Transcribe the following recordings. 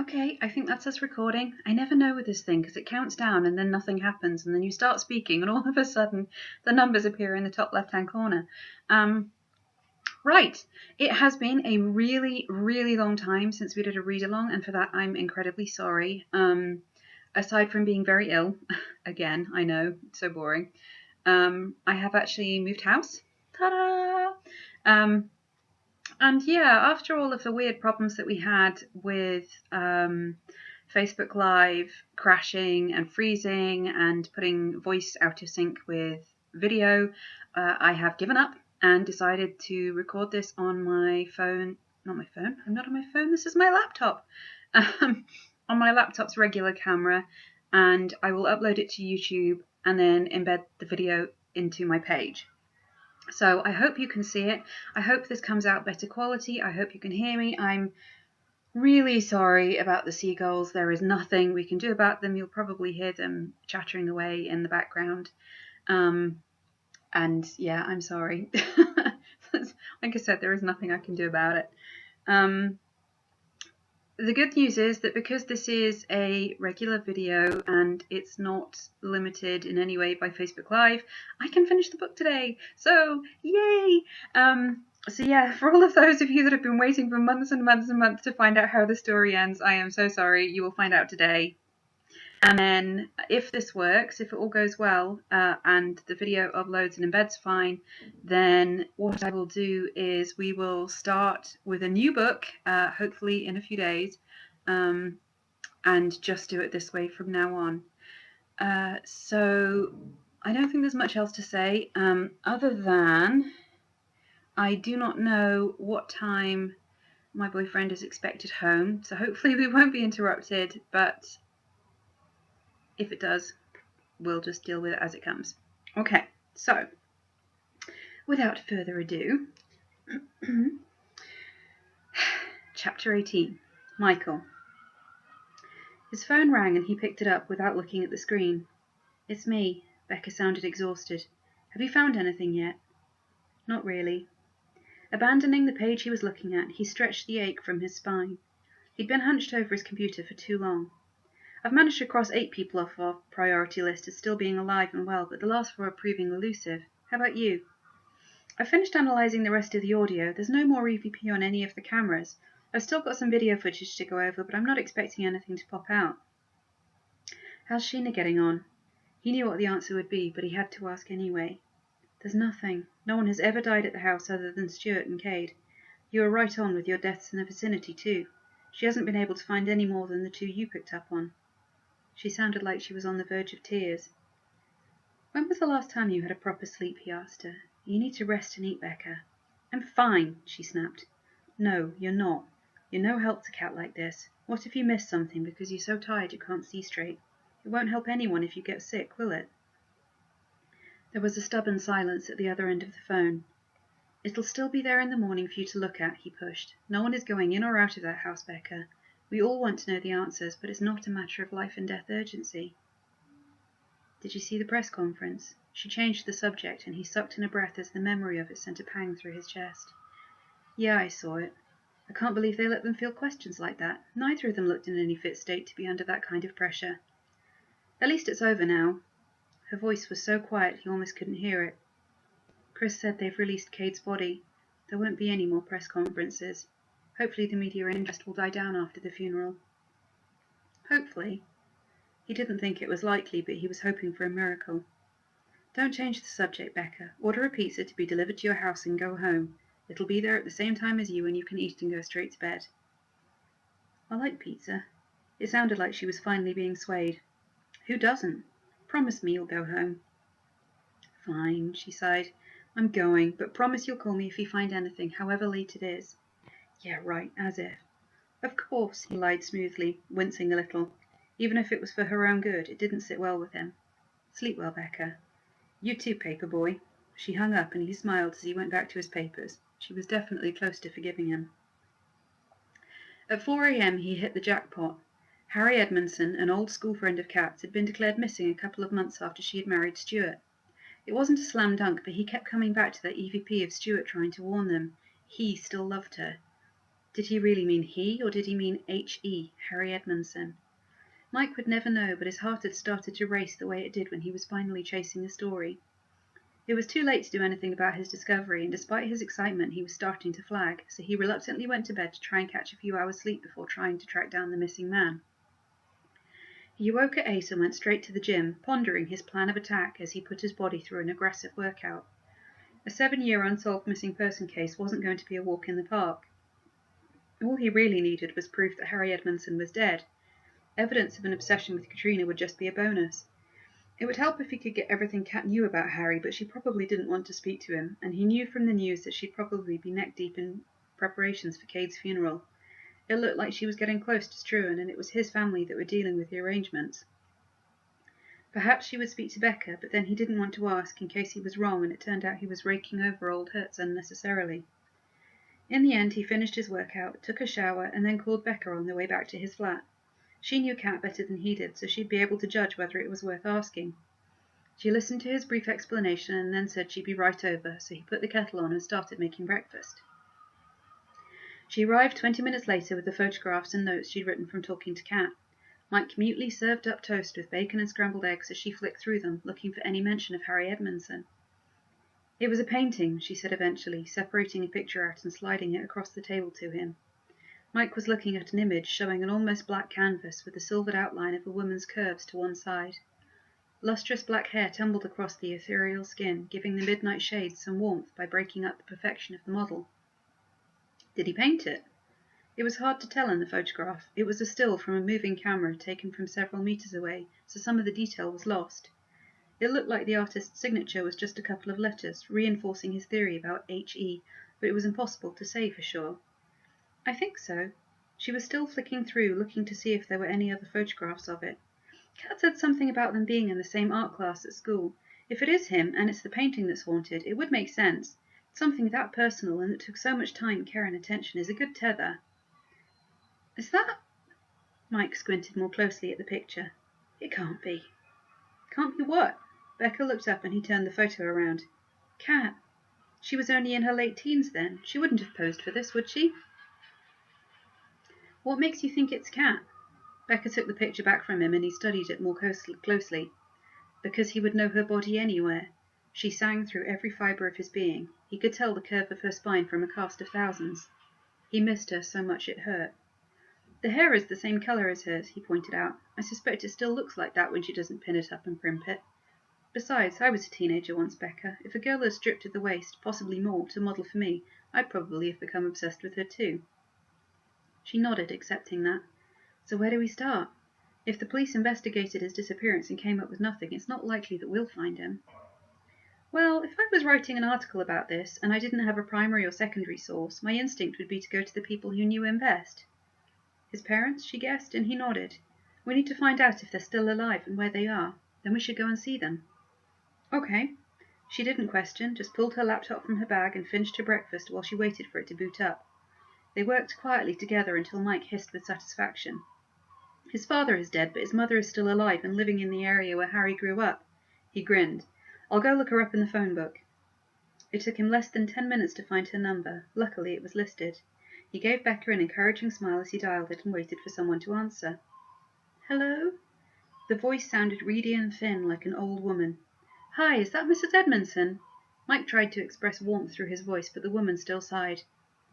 Okay, I think that's us recording. I never know with this thing because it counts down and then nothing happens, and then you start speaking and all of a sudden the numbers appear in the top left-hand corner. Right, it has been a really, really long time since we did a read-along, and for that I'm incredibly sorry. Aside from being very ill, again, I know, it's so boring, I have actually moved house. Ta-da! And yeah, after all of the weird problems that we had with Facebook Live crashing and freezing and putting voice out of sync with video, I have given up and decided to record this on my phone. Not my phone. I'm not on my phone. This is my laptop. On my laptop's regular camera, and I will upload it to YouTube and then embed the video into my page. So I hope you can see it. I hope this comes out better quality. I hope you can hear me. I'm really sorry about the seagulls. There is nothing we can do about them. You'll probably hear them chattering away in the background. And yeah, I'm sorry. Like I said, there is nothing I can do about it. The good news is that because this is a regular video and it's not limited in any way by Facebook Live, I can finish the book today. So, yay! So yeah, for all of those of you that have been waiting for months and months and months to find out how the story ends, I am so sorry. You will find out today. And then if this works, if it all goes well, and the video uploads and embeds fine, then what I will do is we will start with a new book, hopefully in a few days, and just do it this way from now on. So I don't think there's much else to say, other than I do not know what time my boyfriend is expected home, so hopefully we won't be interrupted, but if it does, we'll just deal with it as it comes. Okay, so without further ado, Chapter 18, Michael. His phone rang and he picked it up without looking at the screen. It's me. Becca sounded exhausted. Have you found anything yet? Not really. Abandoning the page he was looking at, he stretched the ache from his spine. He'd been hunched over his computer for too long. I've managed to cross 8 people off our priority list as still being alive and well, but the last 4 are proving elusive. How about you? I've finished analysing the rest of the audio. There's no more EVP on any of the cameras. I've still got some video footage to go over, but I'm not expecting anything to pop out. How's Sheena getting on? He knew what the answer would be, but he had to ask anyway. There's nothing. No one has ever died at the house other than Stuart and Cade. You were right on with your deaths in the vicinity, too. She hasn't been able to find any more than the 2 you picked up on. She sounded like she was on the verge of tears. When was the last time you had a proper sleep? He asked her. You need to rest and eat, Becca. I'm fine, she snapped. No, you're not. You're no help to Cat like this. What if you miss something because you're so tired you can't see straight? It won't help anyone if you get sick, will it? There was a stubborn silence at the other end of the phone. It'll still be there in the morning for you to look at, he pushed. No one is going in or out of that house, Becca. We all want to know the answers, but it's not a matter of life and death urgency. Did you see the press conference? She changed the subject, and he sucked in a breath as the memory of it sent a pang through his chest. Yeah, I saw it. I can't believe they let them field questions like that. Neither of them looked in any fit state to be under that kind of pressure. At least it's over now. Her voice was so quiet he almost couldn't hear it. Chris said they've released Cade's body. There won't be any more press conferences. Hopefully the media interest will die down after the funeral. Hopefully. He didn't think it was likely, but he was hoping for a miracle. Don't change the subject, Becca. Order a pizza to be delivered to your house and go home. It'll be there at the same time as you, and you can eat and go straight to bed. I like pizza. It sounded like she was finally being swayed. Who doesn't? Promise me you'll go home. Fine, she sighed. I'm going, but promise you'll call me if you find anything, however late it is. Yeah, right, as if. Of course, he lied smoothly, wincing a little. Even if it was for her own good, it didn't sit well with him. Sleep well, Becca. You too, paper boy. She hung up, and he smiled as he went back to his papers. She was definitely close to forgiving him. At 4 a.m. he hit the jackpot. Harry Edmondson, an old school friend of Kat's, had been declared missing a couple of months after she had married Stuart. It wasn't a slam dunk, but he kept coming back to that EVP of Stuart trying to warn them. He still loved her. Did he really mean he, or did he mean H.E., Harry Edmondson? Mike would never know, but his heart had started to race the way it did when he was finally chasing the story. It was too late to do anything about his discovery, and despite his excitement he was starting to flag, so he reluctantly went to bed to try and catch a few hours' sleep before trying to track down the missing man. He awoke at 8 and went straight to the gym, pondering his plan of attack as he put his body through an aggressive workout. A 7-year unsolved missing person case wasn't going to be a walk in the park. All he really needed was proof that Harry Edmondson was dead. Evidence of an obsession with Katrina would just be a bonus. It would help if he could get everything Kat knew about Harry, but she probably didn't want to speak to him, and he knew from the news that she'd probably be neck-deep in preparations for Cade's funeral. It looked like she was getting close to Struan, and it was his family that were dealing with the arrangements. Perhaps she would speak to Becca, but then he didn't want to ask in case he was wrong and it turned out he was raking over old hurts unnecessarily. In the end, he finished his workout, took a shower, and then called Becca on the way back to his flat. She knew Kat better than he did, so she'd be able to judge whether it was worth asking. She listened to his brief explanation and then said she'd be right over, so he put the kettle on and started making breakfast. She arrived 20 minutes later with the photographs and notes she'd written from talking to Kat. Mike mutely served up toast with bacon and scrambled eggs as she flicked through them, looking for any mention of Harry Edmondson. It was a painting, she said eventually, separating a picture out and sliding it across the table to him. Mike was looking at an image showing an almost black canvas with the silvered outline of a woman's curves to one side. Lustrous black hair tumbled across the ethereal skin, giving the midnight shades some warmth by breaking up the perfection of the model. Did he paint it? It was hard to tell in the photograph. It was a still from a moving camera taken from several meters away, so some of the detail was lost. It looked like the artist's signature was just a couple of letters, reinforcing his theory about H.E., but it was impossible to say for sure. I think so. She was still flicking through, looking to see if there were any other photographs of it. Kat said something about them being in the same art class at school. If it is him, and it's the painting that's haunted, it would make sense. Something that personal and that took so much time, care, and attention is a good tether. Is that? Mike squinted more closely at the picture. It can't be. Can't be what? Becca looked up and he turned the photo around. Kat. She was only in her late teens then. She wouldn't have posed for this, would she? What makes you think it's Kat? Becca took the picture back from him and he studied it more closely. Because he would know her body anywhere. She sang through every fibre of his being. He could tell the curve of her spine from a cast of thousands. He missed her so much it hurt. The hair is the same colour as hers, he pointed out. I suspect it still looks like that when she doesn't pin it up and primp it. Besides, I was a teenager once, Becca. If a girl had stripped to the waist, possibly more, to model for me, I'd probably have become obsessed with her too. She nodded, accepting that. So where do we start? If the police investigated his disappearance and came up with nothing, it's not likely that we'll find him. Well, if I was writing an article about this, and I didn't have a primary or secondary source, my instinct would be to go to the people who knew him best. His parents, she guessed, and he nodded. We need to find out if they're still alive and where they are. Then we should go and see them. Okay. She didn't question, just pulled her laptop from her bag and finished her breakfast while she waited for it to boot up. They worked quietly together until Mike hissed with satisfaction. His father is dead, but his mother is still alive and living in the area where Harry grew up. He grinned. I'll go look her up in the phone book. It took him less than 10 minutes to find her number. Luckily, it was listed. He gave Becca an encouraging smile as he dialed it and waited for someone to answer. Hello? The voice sounded reedy and thin, like an old woman. Hi, is that Mrs. Edmondson? Mike tried to express warmth through his voice, but the woman still sighed.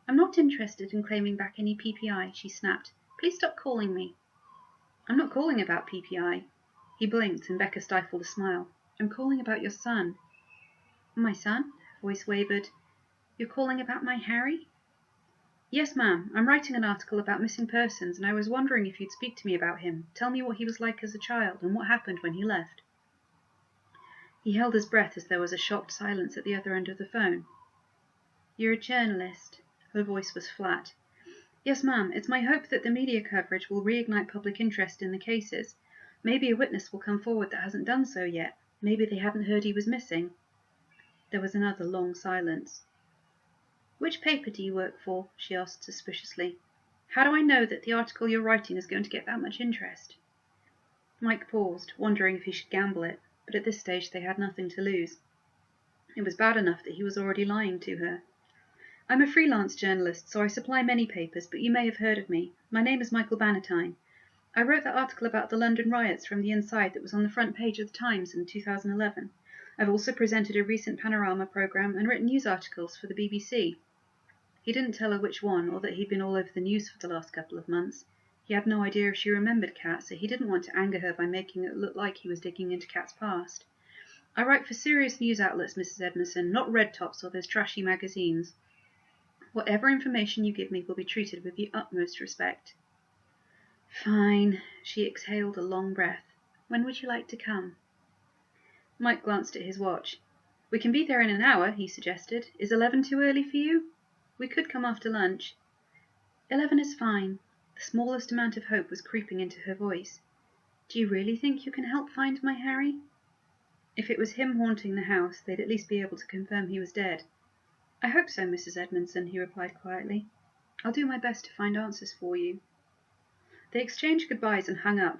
I'm not interested in claiming back any PPI, she snapped. Please stop calling me. I'm not calling about PPI. He blinked, and Becca stifled a smile. I'm calling about your son. My son? Her voice wavered. You're calling about my Harry? Yes, ma'am. I'm writing an article about missing persons, and I was wondering if you'd speak to me about him. Tell me what he was like as a child, and what happened when he left. He held his breath as there was a shocked silence at the other end of the phone. You're a journalist. Her voice was flat. Yes, ma'am. It's my hope that the media coverage will reignite public interest in the cases. Maybe a witness will come forward that hasn't done so yet. Maybe they hadn't heard he was missing. There was another long silence. Which paper do you work for? She asked suspiciously. How do I know that the article you're writing is going to get that much interest? Mike paused, wondering if he should gamble it, but at this stage they had nothing to lose. It was bad enough that he was already lying to her. I'm a freelance journalist, so I supply many papers, but you may have heard of me. My name is Michael Bannatyne. I wrote that article about the London riots from the inside that was on the front page of the Times in 2011. I've also presented a recent Panorama programme and written news articles for the BBC. He didn't tell her which one, or that he'd been all over the news for the last couple of months. He had no idea if she remembered Kat, so he didn't want to anger her by making it look like he was digging into Kat's past. I write for serious news outlets, Mrs. Edmondson, not Red Tops or those trashy magazines. Whatever information you give me will be treated with the utmost respect. Fine. She exhaled a long breath. When would you like to come? Mike glanced at his watch. We can be there in an hour, he suggested. Is 11 too early for you? We could come after lunch. 11 is fine. The smallest amount of hope was creeping into her voice. Do you really think you can help find my Harry? If it was him haunting the house, they'd at least be able to confirm he was dead. I hope so, Mrs. Edmondson, he replied quietly. I'll do my best to find answers for you. They exchanged goodbyes and hung up.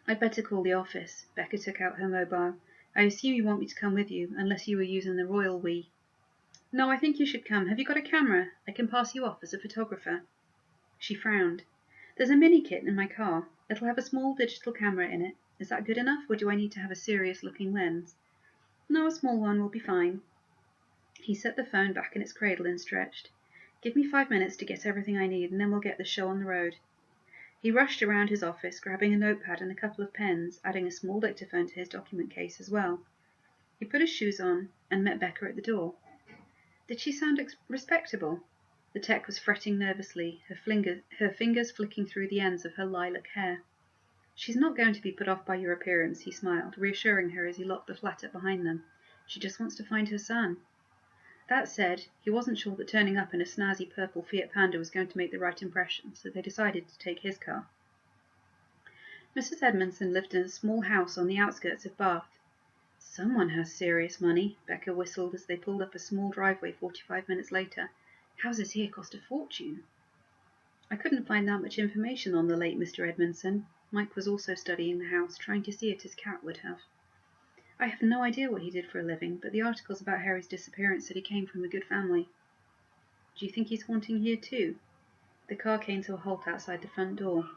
I'd better call the office. Becca took out her mobile. I assume you want me to come with you, unless you were using the royal we. No, I think you should come. Have you got a camera? I can pass you off as a photographer. She frowned. There's a mini kit in my car. It'll have a small digital camera in it. Is that good enough, or do I need to have a serious-looking lens? No, a small one will be fine. He set the phone back in its cradle and stretched. Give me 5 minutes to get everything I need, and then we'll get the show on the road. He rushed around his office, grabbing a notepad and a couple of pens, adding a small dictaphone to his document case as well. He put his shoes on and met Becca at the door. Did she sound respectable? The tech was fretting nervously, her fingers flicking through the ends of her lilac hair. She's not going to be put off by your appearance, he smiled, reassuring her as he locked the flat up behind them. She just wants to find her son. That said, he wasn't sure that turning up in a snazzy purple Fiat Panda was going to make the right impression, so they decided to take his car. Mrs. Edmondson lived in a small house on the outskirts of Bath. Someone has serious money, Becca whistled as they pulled up a small driveway 45 minutes later. Houses here cost a fortune. I couldn't find that much information on the late Mr. Edmondson. Mike was also studying the house, trying to see it as Kat would have. I have no idea what he did for a living, but the articles about Harry's disappearance said he came from a good family. Do you think he's haunting here too? The car came to a halt outside the front door.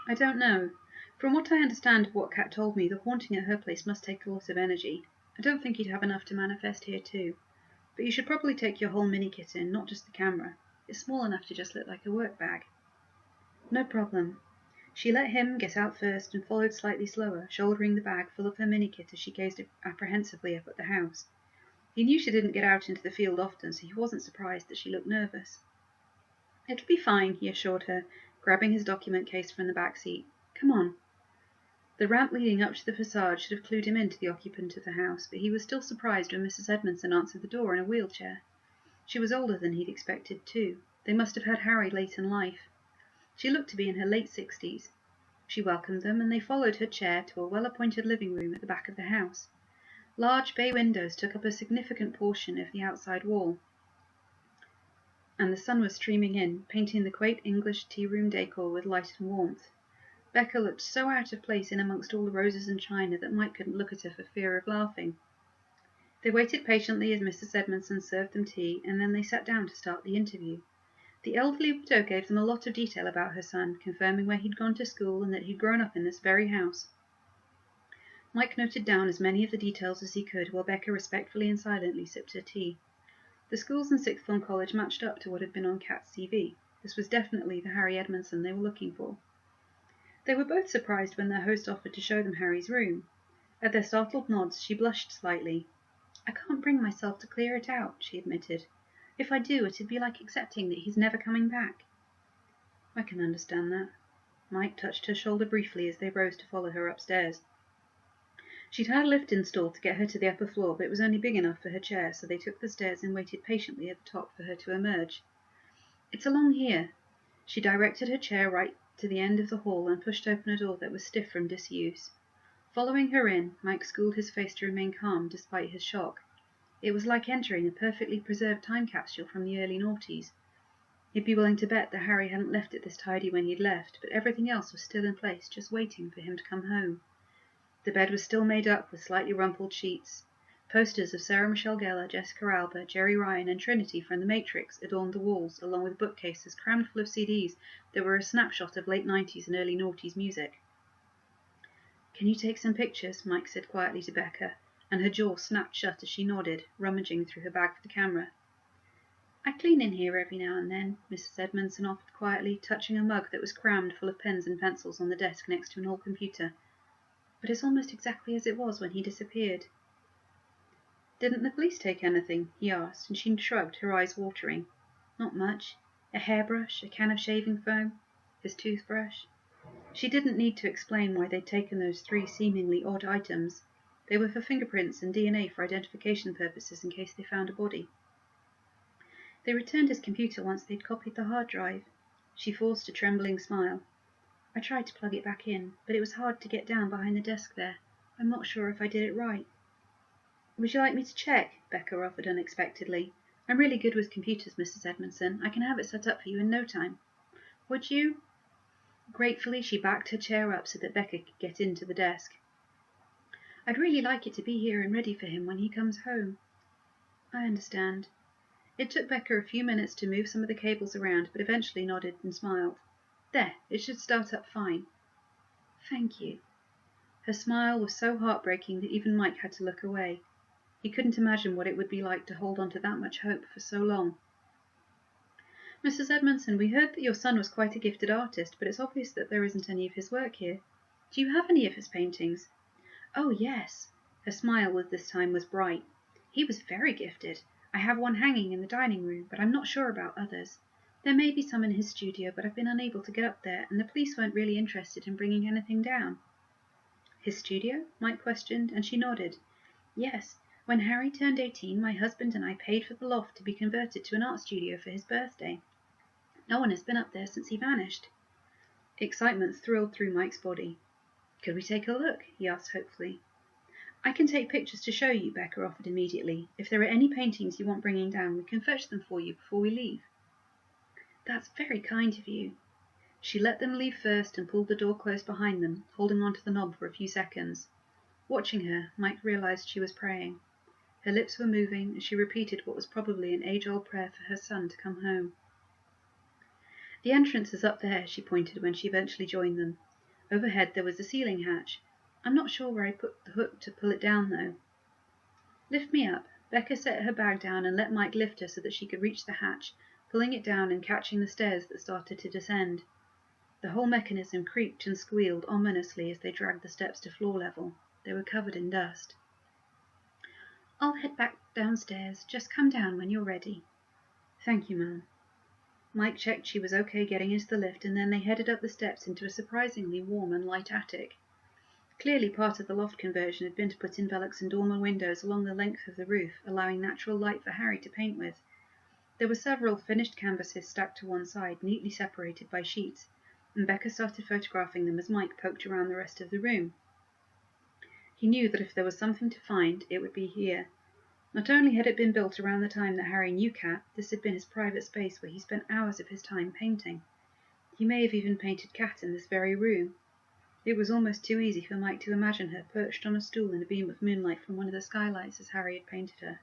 I don't know. From what I understand of what Kat told me, the haunting at her place must take a lot of energy. I don't think he'd have enough to manifest here too. But you should probably take your whole mini-kit in, not just the camera. It's small enough to just look like a work bag. No problem. She let him get out first and followed slightly slower, shouldering the bag full of her mini-kit as she gazed apprehensively up at the house. He knew she didn't get out into the field often, so he wasn't surprised that she looked nervous. It'll be fine, he assured her, grabbing his document case from the back seat. Come on. The ramp leading up to the facade should have clued him into the occupant of the house, but he was still surprised when Mrs. Edmondson answered the door in a wheelchair. She was older than he'd expected, too. They must have had Harry late in life. She looked to be in her late 60s. She welcomed them, and they followed her chair to a well-appointed living room at the back of the house. Large bay windows took up a significant portion of the outside wall, and the sun was streaming in, painting the quaint English tea-room decor with light and warmth. Becca looked so out of place in amongst all the roses and china that Mike couldn't look at her for fear of laughing. They waited patiently as Mrs. Edmondson served them tea, and then they sat down to start the interview. The elderly widow gave them a lot of detail about her son, confirming where he'd gone to school and that he'd grown up in this very house. Mike noted down as many of the details as he could, while Becca respectfully and silently sipped her tea. The schools and sixth form college matched up to what had been on Kat's CV. This was definitely the Harry Edmondson they were looking for. They were both surprised when their host offered to show them Harry's room. At their startled nods, she blushed slightly. I can't bring myself to clear it out, she admitted. If I do, it'd be like accepting that he's never coming back. I can understand that. Mike touched her shoulder briefly as they rose to follow her upstairs. She'd had a lift installed to get her to the upper floor, but it was only big enough for her chair, so they took the stairs and waited patiently at the top for her to emerge. It's along here. She directed her chair right to the end of the hall and pushed open a door that was stiff from disuse. Following her in, Mike schooled his face to remain calm despite his shock. It was like entering a perfectly preserved time capsule from the early noughties. He'd be willing to bet that Harry hadn't left it this tidy when he'd left, but everything else was still in place, just waiting for him to come home. The bed was still made up with slightly rumpled sheets. Posters of Sarah Michelle Gellar, Jessica Alba, Jerry Ryan, and Trinity from The Matrix adorned the walls, along with bookcases crammed full of CDs that were a snapshot of late 90s and early noughties music. "Can you take some pictures?" Mike said quietly to Becca, and her jaw snapped shut as she nodded, rummaging through her bag for the camera. "I clean in here every now and then," Mrs. Edmondson offered quietly, touching a mug that was crammed full of pens and pencils on the desk next to an old computer. "But it's almost exactly as it was when he disappeared." "Didn't the police take anything?" he asked, and she shrugged, her eyes watering. "Not much. A hairbrush, a can of shaving foam, his toothbrush." She didn't need to explain why they'd taken those 3 seemingly odd items. They were for fingerprints and DNA for identification purposes in case they found a body. They returned his computer once they'd copied the hard drive. She forced a trembling smile. "I tried to plug it back in, but it was hard to get down behind the desk there. I'm not sure if I did it right." "Would you like me to check?" Becca offered unexpectedly. "I'm really good with computers, Mrs. Edmondson. I can have it set up for you in no time." "Would you?" Gratefully, she backed her chair up so that Becca could get into the desk. "I'd really like it to be here and ready for him when he comes home." "I understand." It took Becca a few minutes to move some of the cables around, but eventually nodded and smiled. "There, it should start up fine." "Thank you." Her smile was so heartbreaking that even Mike had to look away. He couldn't imagine what it would be like to hold on to that much hope for so long. "Mrs. Edmondson, we heard that your son was quite a gifted artist, but it's obvious that there isn't any of his work here. Do you have any of his paintings?" "Oh, yes." Her smile this time was bright. "He was very gifted. I have one hanging in the dining room, but I'm not sure about others. There may be some in his studio, but I've been unable to get up there, and the police weren't really interested in bringing anything down." "His studio?" Mike questioned, and she nodded. "Yes. When Harry turned 18, my husband and I paid for the loft to be converted to an art studio for his birthday. No one has been up there since he vanished." Excitement thrilled through Mike's body. "Could we take a look?" he asked hopefully. "I can take pictures to show you," Becca offered immediately. "If there are any paintings you want bringing down, we can fetch them for you before we leave." "That's very kind of you." She let them leave first and pulled the door close behind them, holding onto the knob for a few seconds. Watching her, Mike realized she was praying. Her lips were moving, and she repeated what was probably an age-old prayer for her son to come home. "The entrance is up there," she pointed when she eventually joined them. Overhead there was a ceiling hatch. "I'm not sure where I put the hook to pull it down, though." "Lift me up." Becca set her bag down and let Mike lift her so that she could reach the hatch, pulling it down and catching the stairs that started to descend. The whole mechanism creaked and squealed ominously as they dragged the steps to floor level. They were covered in dust. "I'll head back downstairs. Just come down when you're ready." "Thank you, ma'am." Mike checked she was okay getting into the lift, and then they headed up the steps into a surprisingly warm and light attic. Clearly part of the loft conversion had been to put in Velux and dormer windows along the length of the roof, allowing natural light for Harry to paint with. There were several finished canvases stacked to one side, neatly separated by sheets, and Becca started photographing them as Mike poked around the rest of the room. He knew that if there was something to find, it would be here. Not only had it been built around the time that Harry knew Kat, this had been his private space where he spent hours of his time painting. He may have even painted Kat in this very room. It was almost too easy for Mike to imagine her perched on a stool in a beam of moonlight from one of the skylights as Harry had painted her.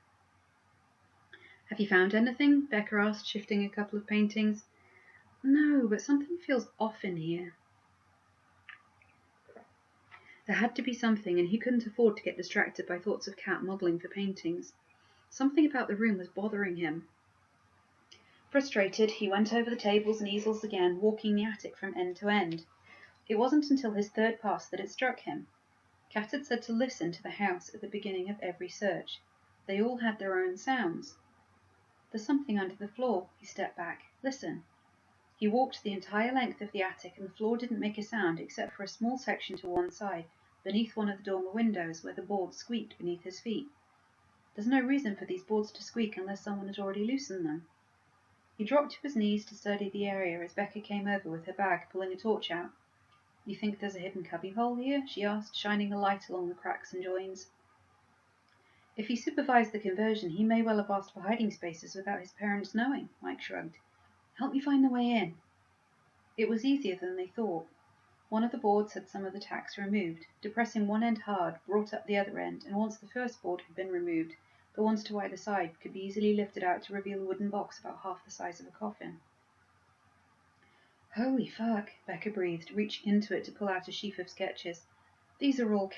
"Have you found anything?" Becca asked, shifting a couple of paintings. "No, but something feels off in here." There had to be something, and he couldn't afford to get distracted by thoughts of Kat modelling for paintings. Something about the room was bothering him. Frustrated, he went over the tables and easels again, walking the attic from end to end. It wasn't until his third pass that it struck him. Kat had said to listen to the house at the beginning of every search. They all had their own sounds. "There's something under the floor." He stepped back. "Listen." He walked the entire length of the attic, and the floor didn't make a sound except for a small section to one side, beneath one of the dormer windows, where the boards squeaked beneath his feet. There's no reason for these boards to squeak unless someone had already loosened them. He dropped to his knees to study the area as Becca came over with her bag, pulling a torch out. "You think there's a hidden cubbyhole here?" she asked, shining the light along the cracks and joins. "If he supervised the conversion, he may well have asked for hiding spaces without his parents knowing," Mike shrugged. "Help me find the way in." It was easier than they thought. One of the boards had some of the tacks removed. Depressing one end hard brought up the other end, and once the first board had been removed, the ones to either side could be easily lifted out to reveal a wooden box about half the size of a coffin. Holy fuck, Becca breathed, reaching into it to pull out a sheaf of sketches. These are all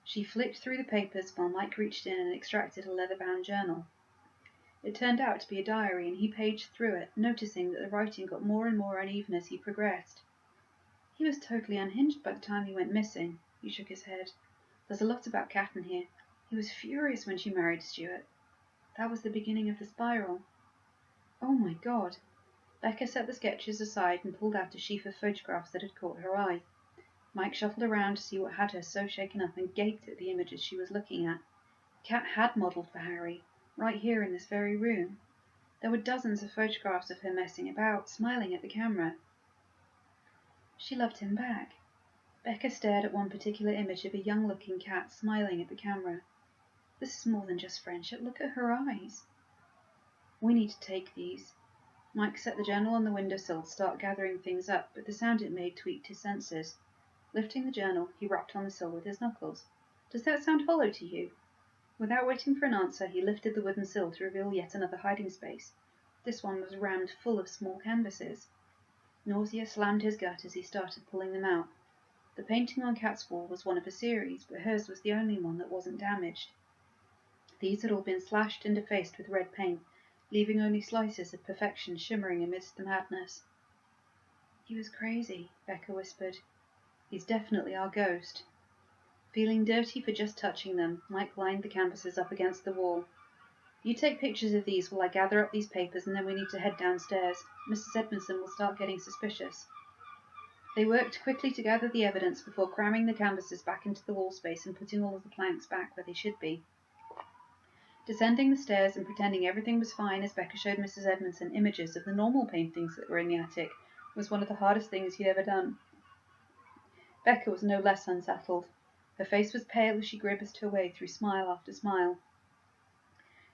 She flicked through the papers while Mike reached in and extracted a leather-bound journal. It turned out to be a diary, and he paged through it, noticing that the writing got more and more uneven as he progressed. He was totally unhinged by the time he went missing. He shook his head. There's a lot about Kat in here. He was furious when she married Stuart. That was the beginning of the spiral. Oh my God. Becca set the sketches aside and pulled out a sheaf of photographs that had caught her eye. Mike shuffled around to see what had her so shaken up and gaped at the images she was looking at. Kat had modelled for Harry, right here in this very room. There were dozens of photographs of her messing about, smiling at the camera. She loved him back. Becca stared at one particular image of a young-looking Kat smiling at the camera. This is more than just friendship. Look at her eyes. We need to take these. Mike set the journal on the windowsill to start gathering things up, but the sound it made tweaked his senses. Lifting the journal, he rapped on the sill with his knuckles. Does that sound hollow to you? Without waiting for an answer, he lifted the wooden sill to reveal yet another hiding space. This one was rammed full of small canvases. Nausea slammed his gut as he started pulling them out. The painting on Kat's wall was one of a series, but hers was the only one that wasn't damaged. These had all been slashed and defaced with red paint, leaving only slices of perfection shimmering amidst the madness. He was crazy, Becca whispered. He's definitely our ghost. Feeling dirty for just touching them, Mike lined the canvases up against the wall. You take pictures of these while I gather up these papers, and then we need to head downstairs. Mrs. Edmondson will start getting suspicious. They worked quickly to gather the evidence before cramming the canvases back into the wall space and putting all of the planks back where they should be. Descending the stairs and pretending everything was fine as Becca showed Mrs. Edmondson images of the normal paintings that were in the attic was one of the hardest things he'd ever done. Becca was no less unsettled. Her face was pale as she grimaced her way through smile after smile.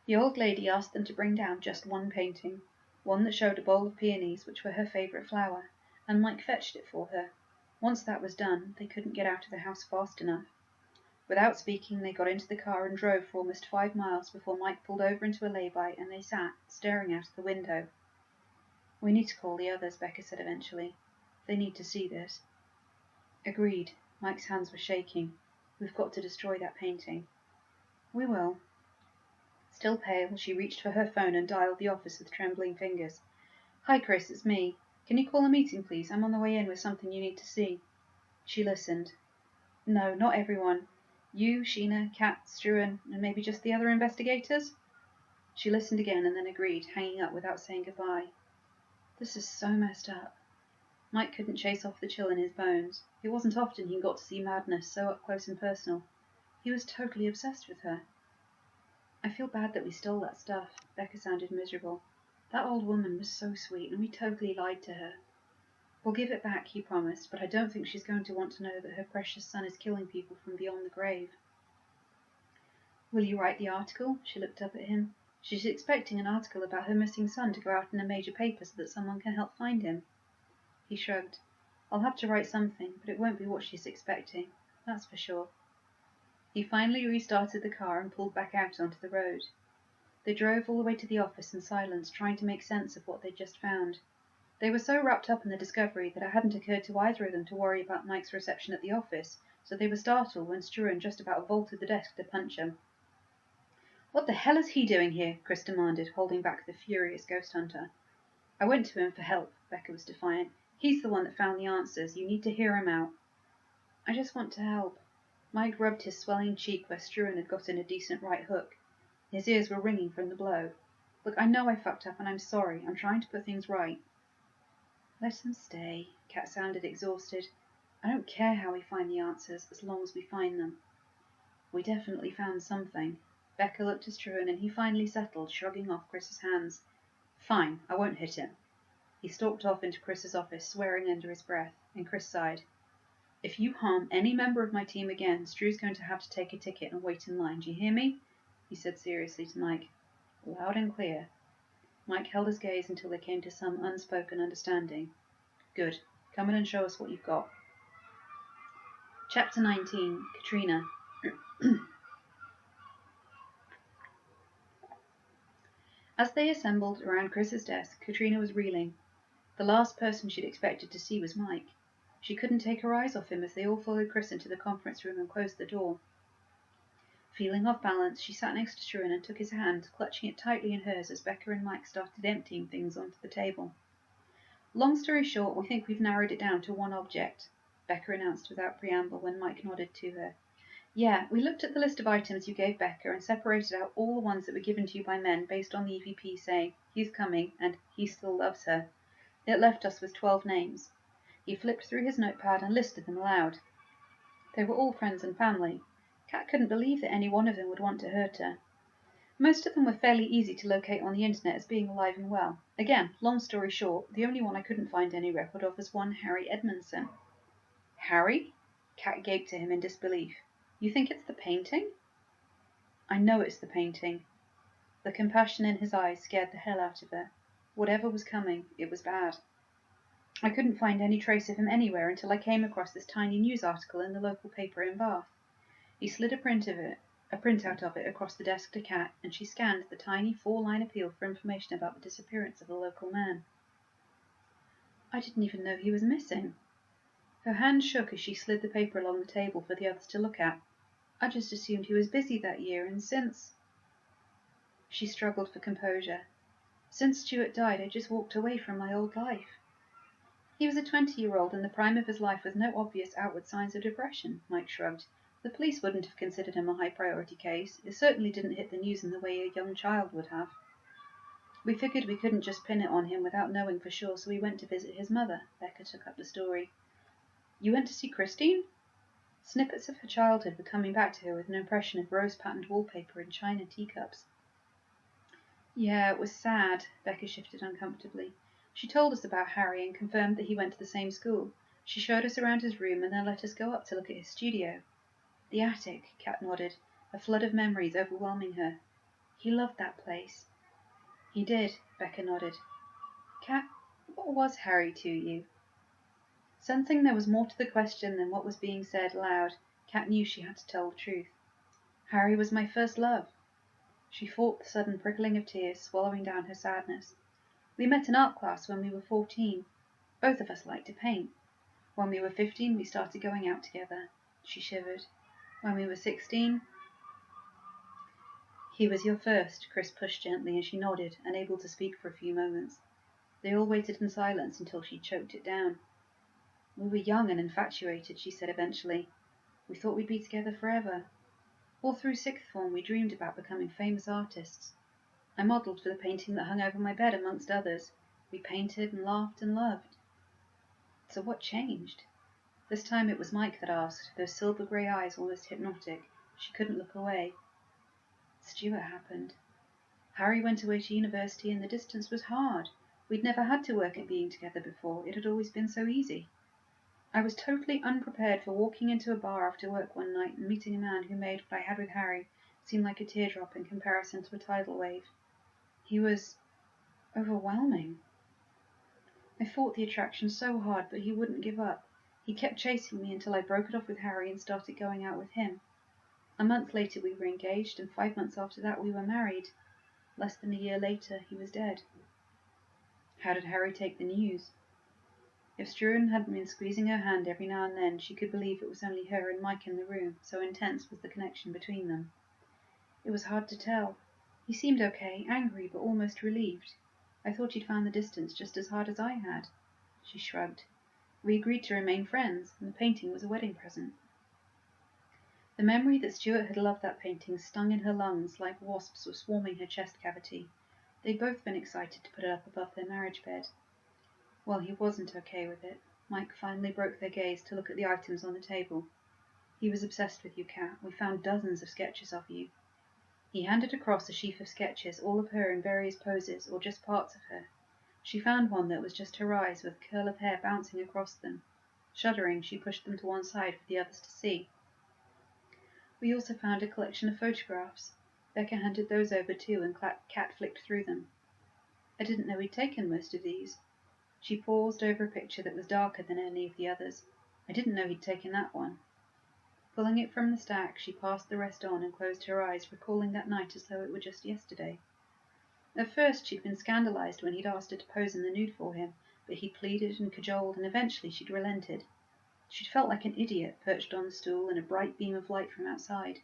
The old lady asked them to bring down just one painting, one that showed a bowl of peonies, which were her favourite flower, and Mike fetched it for her. Once that was done, they couldn't get out of the house fast enough. Without speaking, they got into the car and drove for almost 5 miles before Mike pulled over into a lay-by, and they sat, staring out of the window. We need to call the others, Becca said eventually. They need to see this. Agreed. Mike's hands were shaking. We've got to destroy that painting. We will. Still pale, she reached for her phone and dialed the office with trembling fingers. Hi, Chris, it's me. Can you call a meeting, please? I'm on the way in with something you need to see. She listened. No, not everyone. You, Sheena, Kat, Struan, and maybe just the other investigators? She listened again and then agreed, hanging up without saying goodbye. This is so messed up. Mike couldn't chase off the chill in his bones. It wasn't often he got to see madness so up close and personal. He was totally obsessed with her. I feel bad that we stole that stuff. Becca sounded miserable. That old woman was so sweet, and we totally lied to her. We'll give it back, he promised, but I don't think she's going to want to know that her precious son is killing people from beyond the grave. Will you write the article? She looked up at him. She's expecting an article about her missing son to go out in a major paper so that someone can help find him. He shrugged. I'll have to write something, but it won't be what she's expecting. That's for sure. He finally restarted the car and pulled back out onto the road. They drove all the way to the office in silence, trying to make sense of what they'd just found. They were so wrapped up in the discovery that it hadn't occurred to either of them to worry about Mike's reception at the office, so they were startled when Struan just about vaulted the desk to punch him. What the hell is he doing here? Chris demanded, holding back the furious ghost hunter. I went to him for help, Becca was defiant. He's the one that found the answers. You need to hear him out. I just want to help. Mike rubbed his swelling cheek where Struan had gotten a decent right hook. His ears were ringing from the blow. Look, I know I fucked up and I'm sorry. I'm trying to put things right. Let him stay. Kat sounded exhausted. I don't care how we find the answers, as long as we find them. We definitely found something. Becca looked at Struan and he finally settled, shrugging off Chris's hands. Fine, I won't hit him. He stalked off into Chris's office, swearing under his breath, and Chris sighed. If you harm any member of my team again, Stru's going to have to take a ticket and wait in line. Do you hear me? He said seriously to Mike. Loud and clear. Mike held his gaze until they came to some unspoken understanding. Good. Come in and show us what you've got. Chapter 19. Katrina. As they assembled around Chris's desk, Katrina was reeling. The last person she'd expected to see was Mike. She couldn't take her eyes off him as they all followed Chris into the conference room and closed the door. Feeling off balance, she sat next to Struan and took his hand, clutching it tightly in hers as Becca and Mike started emptying things onto the table. Long story short, we think we've narrowed it down to one object, Becca announced without preamble when Mike nodded to her. Yeah, we looked at the list of items you gave Becca and separated out all the ones that were given to you by men based on the EVP saying, he's coming and he still loves her. It left us with 12 names. He flipped through his notepad and listed them aloud. They were all friends and family. Kat couldn't believe that any one of them would want to hurt her. Most of them were fairly easy to locate on the internet as being alive and well. Again, long story short, the only one I couldn't find any record of was one Harry Edmondson. Harry? Kat gaped to him in disbelief. You think it's the painting? I know it's the painting. The compassion in his eyes scared the hell out of her. Whatever was coming, it was bad. I couldn't find any trace of him anywhere until I came across this tiny news article in the local paper in Bath. He slid a printout of it across the desk to Kat, and she scanned the tiny 4-line appeal for information about the disappearance of the local man. I didn't even know he was missing. Her hand shook as she slid the paper along the table for the others to look at. I just assumed he was busy that year, and since... She struggled for composure. Since Stuart died, I just walked away from my old life. He was a 20-year-old in the prime of his life with no obvious outward signs of depression, Mike shrugged. The police wouldn't have considered him a high-priority case. It certainly didn't hit the news in the way a young child would have. We figured we couldn't just pin it on him without knowing for sure, so we went to visit his mother. Becca took up the story. You went to see Christine? Snippets of her childhood were coming back to her with an impression of rose-patterned wallpaper and china teacups. Yeah, it was sad. Becca shifted uncomfortably. She told us about Harry and confirmed that he went to the same school. She showed us around his room and then let us go up to look at his studio. The attic, Kat nodded, a flood of memories overwhelming her. He loved that place. He did, Becca nodded. Kat, what was Harry to you? Sensing there was more to the question than what was being said aloud, Kat knew she had to tell the truth. Harry was my first love. She fought the sudden prickling of tears, swallowing down her sadness. We met in art class when we were 14. Both of us liked to paint. When we were 15, we started going out together. She shivered. When we were 16... He was your first, Chris pushed gently, and she nodded, unable to speak for a few moments. They all waited in silence until she choked it down. We were young and infatuated, she said eventually. We thought we'd be together forever. All through sixth form, we dreamed about becoming famous artists. I modelled for the painting that hung over my bed, amongst others. We painted and laughed and loved. So what changed? This time it was Mike that asked, those silver grey eyes almost hypnotic. She couldn't look away. Stuart happened. Harry went away to university and the distance was hard. We'd never had to work at being together before. It had always been so easy. I was totally unprepared for walking into a bar after work one night and meeting a man who made what I had with Harry seem like a teardrop in comparison to a tidal wave. He was overwhelming. I fought the attraction so hard, but he wouldn't give up. He kept chasing me until I broke it off with Harry and started going out with him. A month later we were engaged, and 5 months after that we were married. Less than a year later, he was dead. How did Harry take the news? If Struan hadn't been squeezing her hand every now and then, she could believe it was only her and Mike in the room, so intense was the connection between them. It was hard to tell. He seemed okay, angry but almost relieved. I thought he'd found the distance just as hard as I had. She shrugged. We agreed to remain friends, and the painting was a wedding present. The memory that Stuart had loved that painting stung in her lungs like wasps were swarming her chest cavity. They'd both been excited to put it up above their marriage bed. Well, he wasn't okay with it. Mike finally broke their gaze to look at the items on the table. He was obsessed with you, Kat. We found dozens of sketches of you. He handed across a sheaf of sketches, all of her in various poses, or just parts of her. She found one that was just her eyes, with a curl of hair bouncing across them. Shuddering, she pushed them to one side for the others to see. We also found a collection of photographs. Becca handed those over too, and Kat flicked through them. I didn't know he'd taken most of these. She paused over a picture that was darker than any of the others. I didn't know he'd taken that one. Pulling it from the stack, she passed the rest on and closed her eyes, recalling that night as though it were just yesterday. At first she'd been scandalized when he'd asked her to pose in the nude for him, but he'd pleaded and cajoled, and eventually she'd relented. She'd felt like an idiot perched on the stool in a bright beam of light from outside.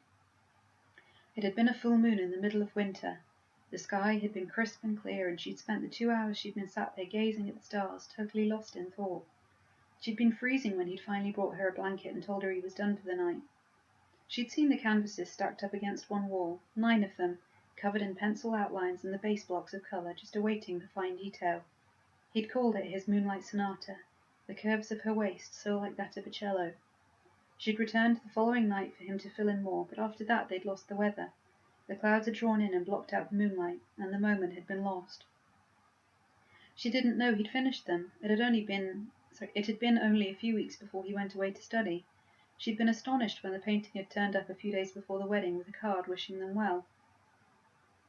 It had been a full moon in the middle of winter. The sky had been crisp and clear, and she'd spent the 2 hours she'd been sat there gazing at the stars, totally lost in thought. She'd been freezing when he'd finally brought her a blanket and told her he was done for the night. She'd seen the canvases stacked up against one wall, 9 of them, covered in pencil outlines and the base blocks of colour, just awaiting the fine detail. He'd called it his Moonlight Sonata, the curves of her waist so like that of a cello. She'd returned the following night for him to fill in more, but after that they'd lost the weather. The clouds had drawn in and blocked out the moonlight, and the moment had been lost. She didn't know he'd finished them. It had been only a few weeks before he went away to study. She'd been astonished when the painting had turned up a few days before the wedding with a card wishing them well.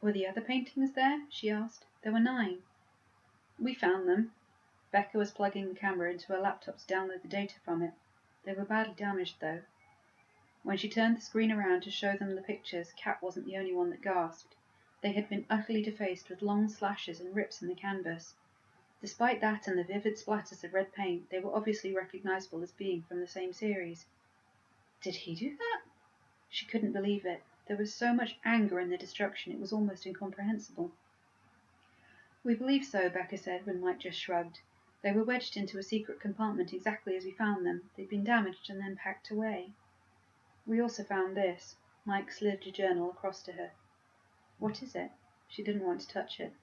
Were the other paintings there? She asked. There were 9. We found them. Becca was plugging the camera into her laptop to download the data from it. They were badly damaged, though. When she turned the screen around to show them the pictures, Kat wasn't the only one that gasped. They had been utterly defaced with long slashes and rips in the canvas. Despite that and the vivid splatters of red paint, they were obviously recognizable as being from the same series. Did he do that? She couldn't believe it. There was so much anger in the destruction, it was almost incomprehensible. We believe so, Becca said when Mike just shrugged. They were wedged into a secret compartment exactly as we found them. They'd been damaged and then packed away. We also found this. Mike slid a journal across to her. What is it? She didn't want to touch it.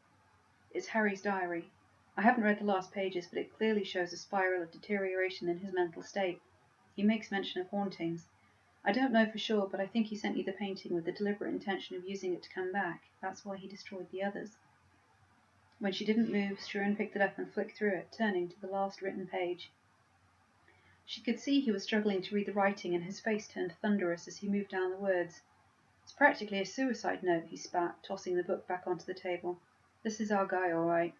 It's Harry's diary. I haven't read the last pages, but it clearly shows a spiral of deterioration in his mental state. He makes mention of hauntings. I don't know for sure, but I think he sent you the painting with the deliberate intention of using it to come back. That's why he destroyed the others. When she didn't move, Struan picked it up and flicked through it, turning to the last written page. She could see he was struggling to read the writing, and his face turned thunderous as he moved down the words. It's practically a suicide note, he spat, tossing the book back onto the table. This is our guy, all right.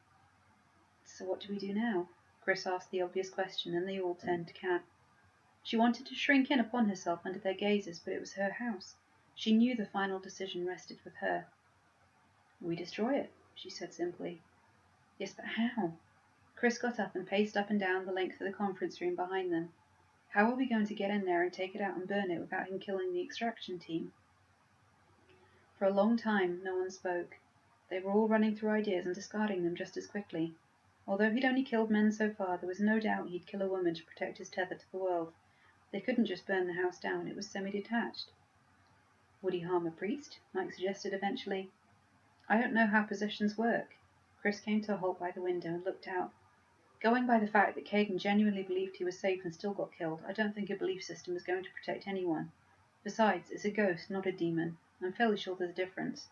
So what do we do now? Chris asked the obvious question, and they all turned to Kat. She wanted to shrink in upon herself under their gazes, but it was her house. She knew the final decision rested with her. We destroy it, she said simply. Yes, but how? Chris got up and paced up and down the length of the conference room behind them. How are we going to get in there and take it out and burn it without him killing the extraction team? For a long time, no one spoke. They were all running through ideas and discarding them just as quickly. Although he'd only killed men so far, there was no doubt he'd kill a woman to protect his tether to the world. They couldn't just burn the house down, it was semi-detached. Would he harm a priest? Mike suggested eventually. I don't know how possessions work. Chris came to a halt by the window and looked out. Going by the fact that Caden genuinely believed he was safe and still got killed, I don't think a belief system is going to protect anyone. Besides, it's a ghost, not a demon. I'm fairly sure there's a difference.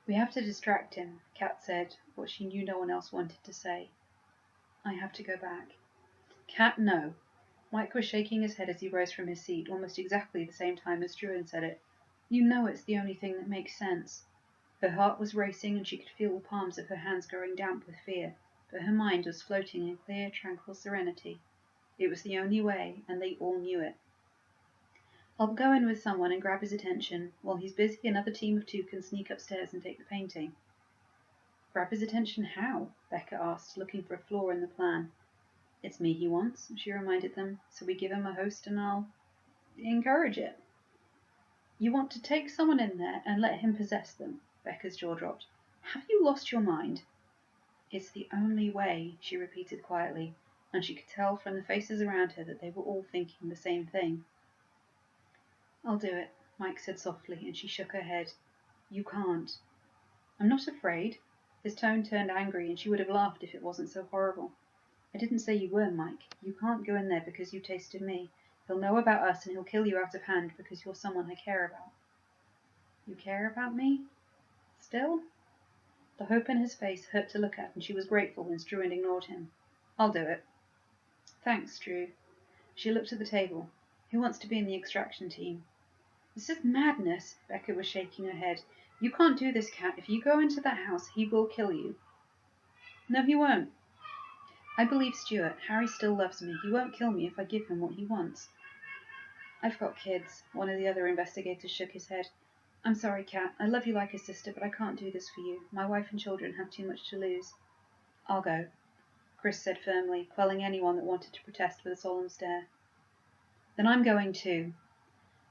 We have to distract him, Kat said, what she knew no one else wanted to say. I have to go back. Kat, no. Mike was shaking his head as he rose from his seat, almost exactly the same time as Struan said it. You know it's the only thing that makes sense. Her heart was racing, and she could feel the palms of her hands growing damp with fear, but her mind was floating in clear, tranquil serenity. It was the only way, and they all knew it. I'll go in with someone and grab his attention. While he's busy, another team of 2 can sneak upstairs and take the painting. Grab his attention how? Becca asked, looking for a flaw in the plan. It's me he wants, she reminded them, so we give him a host and I'll encourage it. You want to take someone in there and let him possess them? Becca's jaw dropped. Have you lost your mind? It's the only way, she repeated quietly, and she could tell from the faces around her that they were all thinking the same thing. I'll do it, Mike said softly, and she shook her head. You can't. I'm not afraid. His tone turned angry, and she would have laughed if it wasn't so horrible. I didn't say you were, Mike. You can't go in there because you tasted me. He'll know about us, and he'll kill you out of hand because you're someone I care about. You care about me? Still? The hope in his face hurt to look at, and she was grateful when Struan ignored him. I'll do it. Thanks, Stru. She looked at the table. Who wants to be in the extraction team? This is madness. Becca was shaking her head. You can't do this, Kat. If you go into that house, he will kill you. No, he won't. I believe Stuart. Harry still loves me. He won't kill me if I give him what he wants. I've got kids. One of the other investigators shook his head. I'm sorry, Kat. I love you like a sister, but I can't do this for you. My wife and children have too much to lose. I'll go, Chris said firmly, quelling anyone that wanted to protest with a solemn stare. Then I'm going too.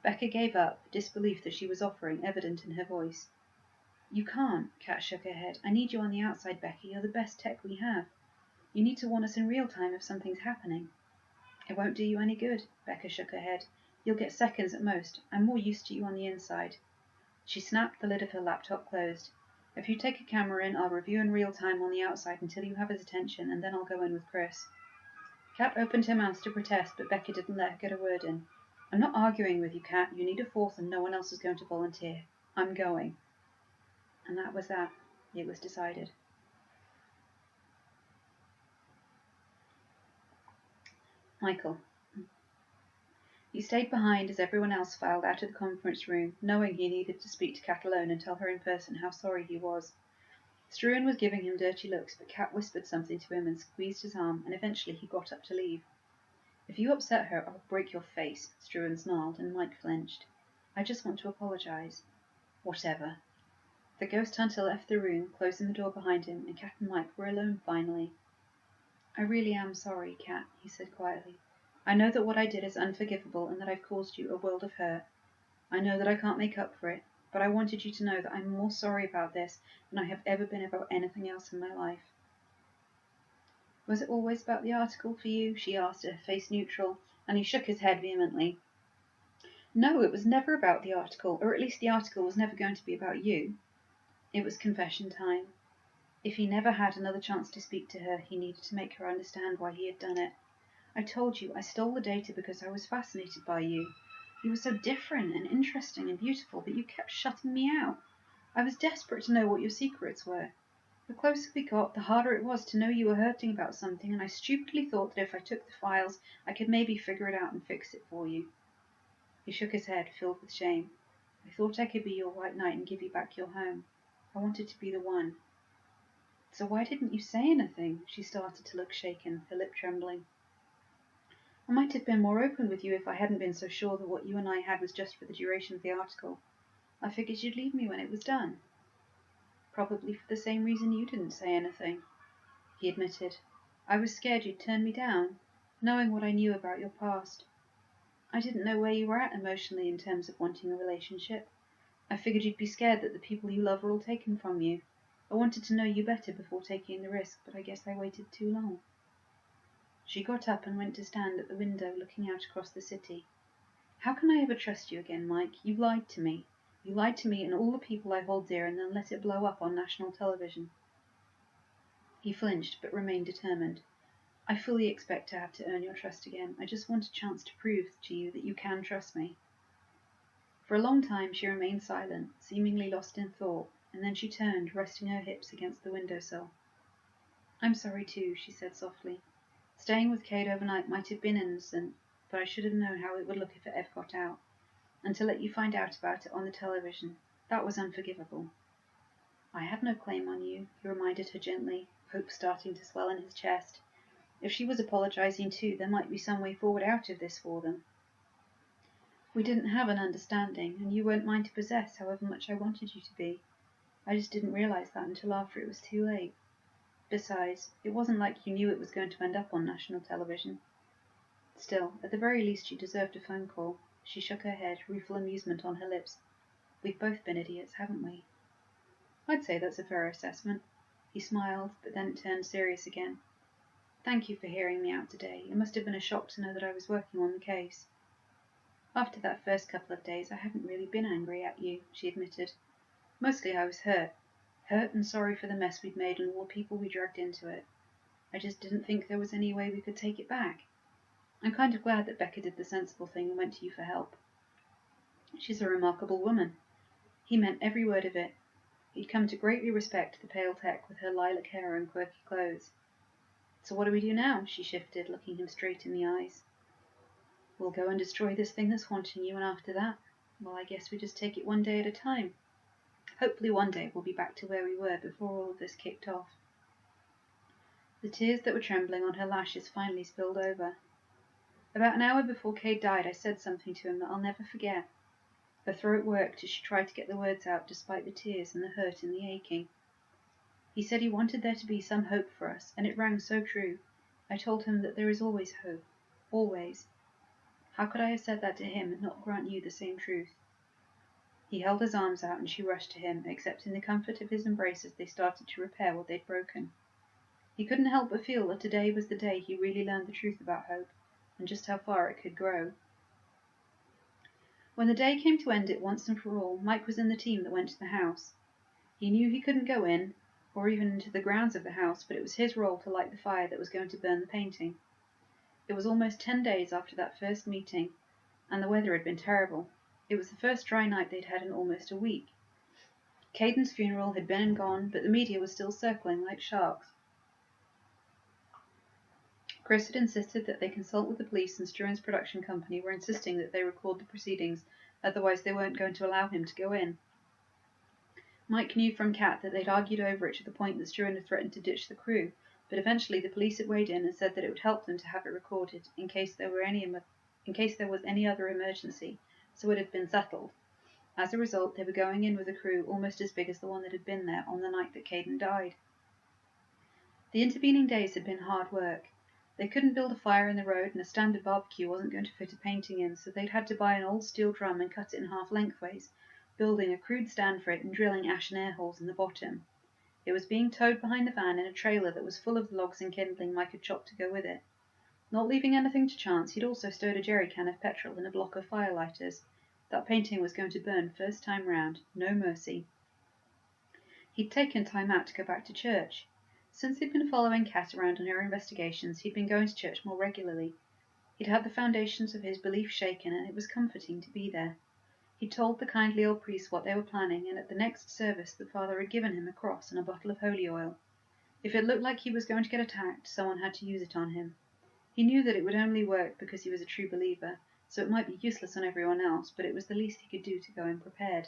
Becca gave up, disbelief that she was offering evident in her voice. You can't, Kat shook her head. I need you on the outside, Becca. You're the best tech we have. You need to warn us in real time if something's happening. It won't do you any good, Becca shook her head. You'll get seconds at most. I'm more used to you on the inside. She snapped the lid of her laptop closed. If you take a camera in, I'll review in real time on the outside until you have his attention, and then I'll go in with Chris. Kat opened her mouth to protest, but Becca didn't let her get a word in. I'm not arguing with you, Kat. You need a fourth and no one else is going to volunteer. I'm going. And that was that. It was decided. Michael. He stayed behind as everyone else filed out of the conference room, knowing he needed to speak to Kat alone and tell her in person how sorry he was. Struan was giving him dirty looks, but Kat whispered something to him and squeezed his arm, and eventually he got up to leave. If you upset her, I'll break your face, Struan snarled, and Mike flinched. I just want to apologize. Whatever. The ghost hunter left the room, closing the door behind him, and Kat and Mike were alone finally. I really am sorry, Kat, he said quietly. I know that what I did is unforgivable and that I've caused you a world of hurt. I know that I can't make up for it, but I wanted you to know that I'm more sorry about this than I have ever been about anything else in my life. Was it always about the article for you? She asked, her face neutral, and he shook his head vehemently. No, it was never about the article, or at least the article was never going to be about you. It was confession time. If he never had another chance to speak to her, he needed to make her understand why he had done it. I told you I stole the data because I was fascinated by you. You were so different and interesting and beautiful, but you kept shutting me out. I was desperate to know what your secrets were. The closer we got, the harder it was to know you were hurting about something, and I stupidly thought that if I took the files, I could maybe figure it out and fix it for you. He shook his head, filled with shame. I thought I could be your white knight and give you back your home. I wanted to be the one. So why didn't you say anything? She started to look shaken, her lip trembling. I might have been more open with you if I hadn't been so sure that what you and I had was just for the duration of the article. I figured you'd leave me when it was done. Probably for the same reason you didn't say anything, he admitted. I was scared you'd turn me down, knowing what I knew about your past. I didn't know where you were at emotionally in terms of wanting a relationship. I figured you'd be scared that the people you love were all taken from you. I wanted to know you better before taking the risk, but I guess I waited too long. She got up and went to stand at the window looking out across the city. How can I ever trust you again, Mike? You lied to me. You lied to me and all the people I hold dear and then let it blow up on national television. He flinched, but remained determined. I fully expect to have to earn your trust again. I just want a chance to prove to you that you can trust me. For a long time she remained silent, seemingly lost in thought, and then she turned, resting her hips against the windowsill. I'm sorry too, she said softly. Staying with Kate overnight might have been innocent, but I should have known how it would look if it ever got out. And to let you find out about it on the television, that was unforgivable. I had no claim on you, he reminded her gently, hope starting to swell in his chest. If she was apologizing too, there might be some way forward out of this for them. We didn't have an understanding, and you weren't mine to possess, however much I wanted you to be. I just didn't realize that until after it was too late. Besides, it wasn't like you knew it was going to end up on national television. Still, at the very least you deserved a phone call. She shook her head, rueful amusement on her lips. We've both been idiots, haven't we? I'd say that's a fair assessment. He smiled, but then turned serious again. Thank you for hearing me out today. It must have been a shock to know that I was working on the case. After that first couple of days, I hadn't really been angry at you, she admitted. Mostly I was hurt and sorry for the mess we'd made and all the people we dragged into it. I just didn't think there was any way we could take it back. I'm kind of glad that Becca did the sensible thing and went to you for help. She's a remarkable woman. He meant every word of it. He'd come to greatly respect the pale tech with her lilac hair and quirky clothes. So what do we do now? She shifted, looking him straight in the eyes. We'll go and destroy this thing that's haunting you, and after that, well, I guess we just take it one day at a time. Hopefully one day we'll be back to where we were before all of this kicked off. The tears that were trembling on her lashes finally spilled over. About an hour before Cade died, I said something to him that I'll never forget. Her throat worked as she tried to get the words out despite the tears and the hurt and the aching. He said he wanted there to be some hope for us, and it rang so true. I told him that there is always hope. Always. How could I have said that to him and not grant you the same truth? He held his arms out and she rushed to him, accepting the comfort of his embrace as they started to repair what they'd broken. He couldn't help but feel that today was the day he really learned the truth about hope, and just how far it could grow. When the day came to end it once and for all, Mike was in the team that went to the house. He knew he couldn't go in, or even into the grounds of the house, but it was his role to light the fire that was going to burn the painting. It was almost 10 days after that first meeting, and the weather had been terrible. It was the first dry night they'd had in almost a week. Caden's funeral had been and gone, but the media was still circling like sharks. Chris had insisted that they consult with the police, and Struan's production company were insisting that they record the proceedings, otherwise they weren't going to allow him to go in. Mike knew from Kat that they'd argued over it to the point that Struan had threatened to ditch the crew, but eventually the police had weighed in and said that it would help them to have it recorded in case there was any other emergency, so it had been settled. As a result, they were going in with a crew almost as big as the one that had been there on the night that Caden died. The intervening days had been hard work. They couldn't build a fire in the road, and a standard barbecue wasn't going to fit a painting in, so they'd had to buy an old steel drum and cut it in half lengthways, building a crude stand for it and drilling ash and air holes in the bottom. It was being towed behind the van in a trailer that was full of the logs and kindling Mike had chopped to go with it. Not leaving anything to chance, he'd also stowed a jerry can of petrol and a block of firelighters. That painting was going to burn first time round, no mercy. He'd taken time out to go back to church. Since he'd been following Kat around on her investigations, he'd been going to church more regularly. He'd had the foundations of his belief shaken, and it was comforting to be there. He'd told the kindly old priest what they were planning, and at the next service the father had given him a cross and a bottle of holy oil. If it looked like he was going to get attacked, someone had to use it on him. He knew that it would only work because he was a true believer, so it might be useless on everyone else, but it was the least he could do to go in prepared.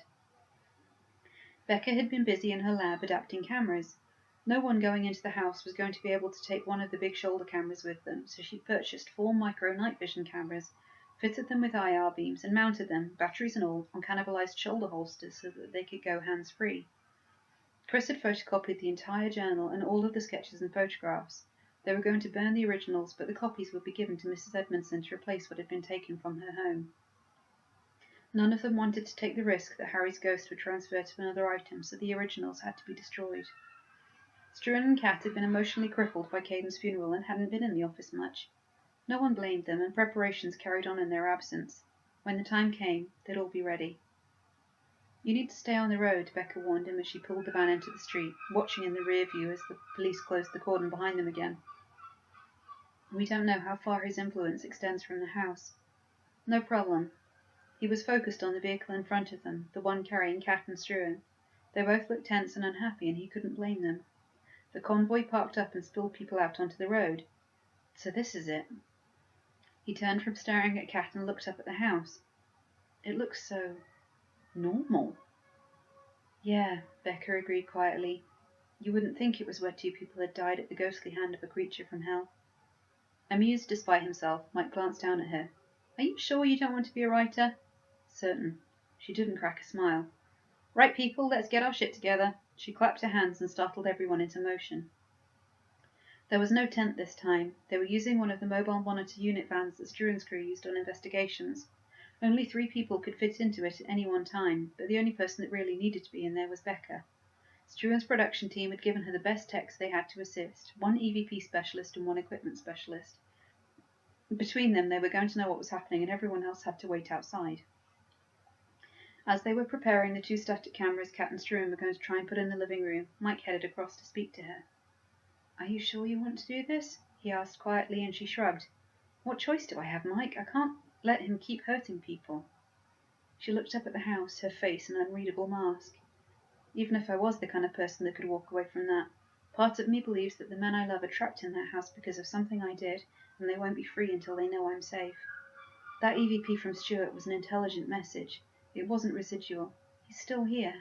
Becca had been busy in her lab adapting cameras. No one going into the house was going to be able to take one of the big shoulder cameras with them, so she purchased 4 micro night vision cameras, fitted them with IR beams, and mounted them, batteries and all, on cannibalized shoulder holsters so that they could go hands-free. Chris had photocopied the entire journal and all of the sketches and photographs. They were going to burn the originals, but the copies would be given to Mrs. Edmondson to replace what had been taken from her home. None of them wanted to take the risk that Harry's ghost would transfer to another item, so the originals had to be destroyed. Struan and Kat had been emotionally crippled by Caden's funeral and hadn't been in the office much. No one blamed them, and preparations carried on in their absence. When the time came, they'd all be ready. You need to stay on the road, Becca warned him as she pulled the van into the street, watching in the rear view as the police closed the cordon behind them again. We don't know how far his influence extends from the house. No problem. He was focused on the vehicle in front of them, the one carrying Kat and Struan. They both looked tense and unhappy, and he couldn't blame them. The convoy parked up and spilled people out onto the road. So this is it. He turned from staring at Kat and looked up at the house. It looks so normal. Yeah, Becca agreed quietly. You wouldn't think it was where 2 people had died at the ghostly hand of a creature from hell. Amused despite himself, Mike glanced down at her. Are you sure you don't want to be a writer? Certain. She didn't crack a smile. Right, people, let's get our shit together. She clapped her hands and startled everyone into motion. There was no tent this time. They were using one of the mobile monitor unit vans that Struan's crew used on investigations. Only 3 people could fit into it at any one time, but the only person that really needed to be in there was Becca. Struan's production team had given her the best techs they had to assist, 1 EVP specialist and 1 equipment specialist. Between them, they were going to know what was happening, and everyone else had to wait outside. As they were preparing the 2 static cameras Kat and Struan were going to try and put in the living room, Mike headed across to speak to her. Are you sure you want to do this? He asked quietly, and she shrugged. What choice do I have, Mike? I can't let him keep hurting people. She looked up at the house, her face an unreadable mask. Even if I was the kind of person that could walk away from that, part of me believes that the men I love are trapped in that house because of something I did, and they won't be free until they know I'm safe. That EVP from Stuart was an intelligent message. It wasn't residual. He's still here.